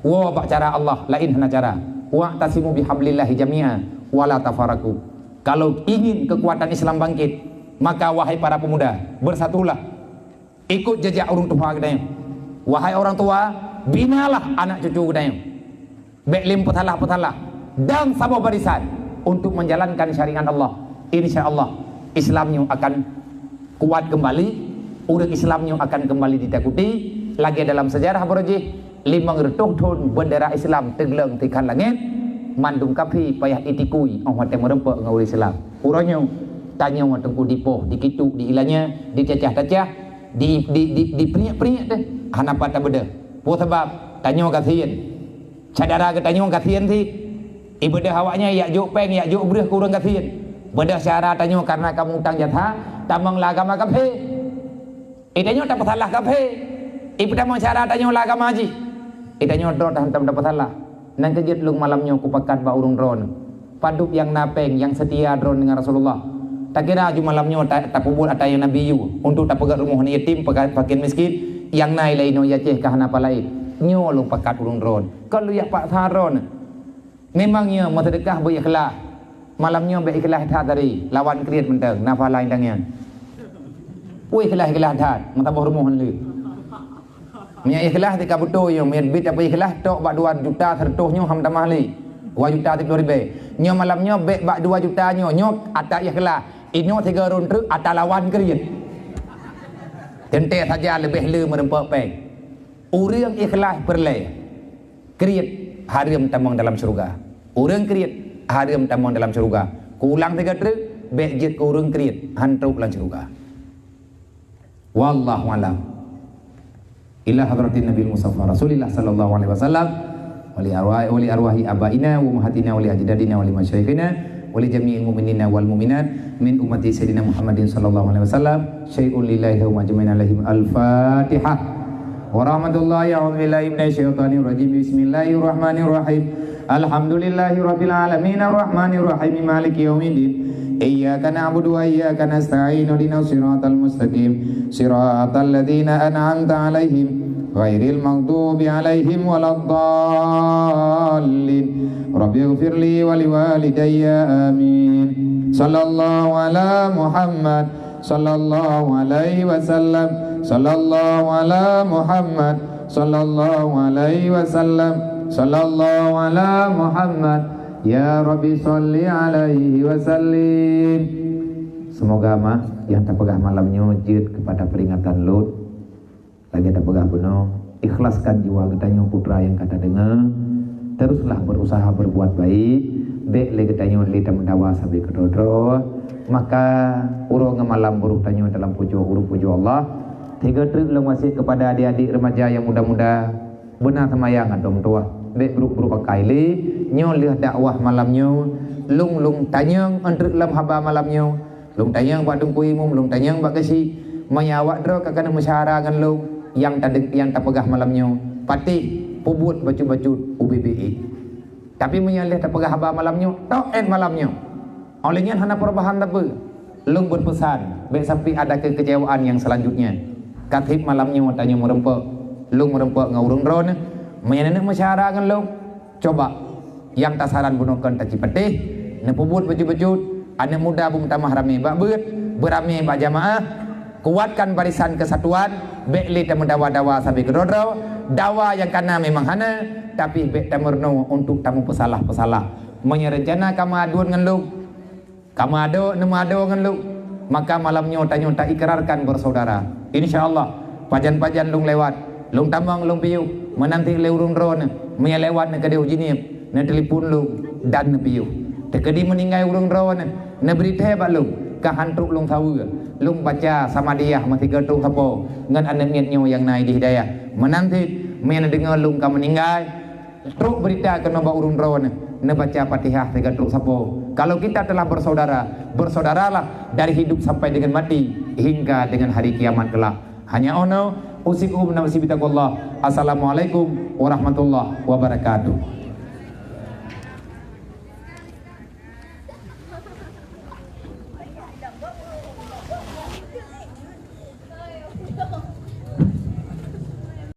Wa bak cara Allah lain hana cara. Wa tasimu bihablillahi jami'a wala tafaraku. Kalau ingin kekuatan Islam bangkit, maka wahai para pemuda, bersatulah. Ikut jejak orang tua kita. Wahai orang tua, binalah anak cucu kita. Beklim petalah dan sama barisan untuk menjalankan syariat Allah. Insya Allah Islamnya akan kuat kembali. Orang Islamnya akan kembali ditakuti. Lagi dalam sejarah berjih 500 tahun bendera Islam tegeleng tikan langit. Mandung kapi payah itikui orang yang merempak dengan orang Islam. Orangnya tanya orang tengku dipoh, dikituk, diilanya, dicacah-cacah. Di peringat deh hana patah beda po sebab tanya kasihan sadara ke tanya kasihan sih ibadah awaknya yak juk peng yak juk breh kurang kasihan beda syara tanya karena kamu utang jatha tamang lagama kafe itanya tak salah kafe ipedama syara tanya lagama haji itanya dro tak dapat salah nan kejut lung malamnya ku pakat ba urung dron paduk yang napeng yang setia dron dengan Rasulullah. Tak kira cuma malamnya tak pubul atau yang Nabi yu untuk tak pegat rumah ni yatim pakin miskin yang naik lain no Aceh kah apa lain nyolong pakat urung dron kalau ya pak saron memangnya mau sedekah berikhlas malamnya berikhlas tadi lawan kriat menteng nafas lain tangian ikhlas tat mata bawah rumah ni nya ikhlas tika betul yo mian bit apa ikhlas tok bak 2 juta sertuhnya ham tamah li 2 juta 30 nya malamnya bek bak 2 juta nyo atak ikhlas inyo 3 runtuk atas lawan kriat. Tente saja lebih le merempak peng. Orang ikhlas berleh. Kriat harim tamang dalam surga. Orang kriat harim tamang dalam surga. Kulang 3 truk bek jit ke orang kriat hantruk dalam surga. Wallahu alam. Ila hadratin Nabi Mustafa Rasulillah sallallahu alaihi wasallam wa li arwahi abaina wa ummahatina wa li ajdadina wa li masyayikhina wa li jami'il mu'minina wal mu'minat min ummati sayyidina Muhammadin sallallahu alaihi wasallam syai'un lillahi wa majma'in alaihim al-Fatihah. Wa rahmatullahi wa billahi minasyaitonir rajim. Bismillahirrahmanirrahim. Alhamdulillahi rabbil alamin arrahmanir rahim maliki yaumiddin. Iyyaka na'budu wa iyyaka nasta'in ihdinas siratal mustaqim siratal ladzina an'amta 'alaihim ghairil maghdubi 'alaihim waladdallin. Rabbighfirli wa liwalidayya amin. Sallallahu ala Muhammad sallallahu alaihi wasallam. Sallallahu ala Muhammad sallallahu alaihi wasallam. Sallallahu ala Muhammad. Ya Rabbi sholli alaihi wasallim. Semoga yang terpegah malamnya jid kepada peringatan Lut lagi terpegah penuh, ikhlaskan jiwa getanya putra yang kata dengar, teruslah berusaha berbuat baik, baik le getanya li mendawa sampai kedodro, maka urung malam buruk tanya dalam pujo Allah. Tiga trik long masih kepada adik-adik remaja yang muda-muda benar semayang adom tua. Dek buruk-buruk pakai li nyo lihat dakwah malamnya lung tanyang antrik lam haba malamnya lung tanyang pak dung kuimum lung tanyang pak kasi mayawak dro kakana musyawarah lung yang terpegah malamnya pati pubut baju-baju UBBI tapi menyalih terpegah haba malamnya taen malamnya olehnya hana perubahan apa lung berpesan baik sampai ada kekecewaan yang selanjutnya katib malamnya tanya merempek lung merempek ngaurung drone menyana musyawarah lung coba yang tasaran bunuhkan taci petih ne pubut baju-baju anak muda bum tamah rame bak beut berame bak jamaah kuatkan barisan kesatuan bekli temu dawa-dawa sampai kedodro dawa yang kana memang hana tapi bek tamerno untuk tamu pesalah-pesalah menyerencana kamu aduan ngan lu kamu ado nemu ado ngan lu maka malamnya nyota ikrarkan bersaudara insyaallah pajan-pajan lung lewat lung tamang lung piu menanti leurung drone menyelewat ne kadeu jinip ne telepon lu dan ne piu tekedi meninggai urung drone ne berita hebat lu kahantuk lung tahu lung baca sama dia mati gertung sapo ngan anemnya yang naik di hidayah menanti men dengar lung ka meninggal truk berita kena ba urung drone ne baca Fatihah gertung sapo. Kalau kita telah bersaudaralah dari hidup sampai dengan mati hingga dengan hari kiamat kelak. Hanya ono usikum nafsi bitaqullah. Assalamualaikum warahmatullahi wabarakatuh.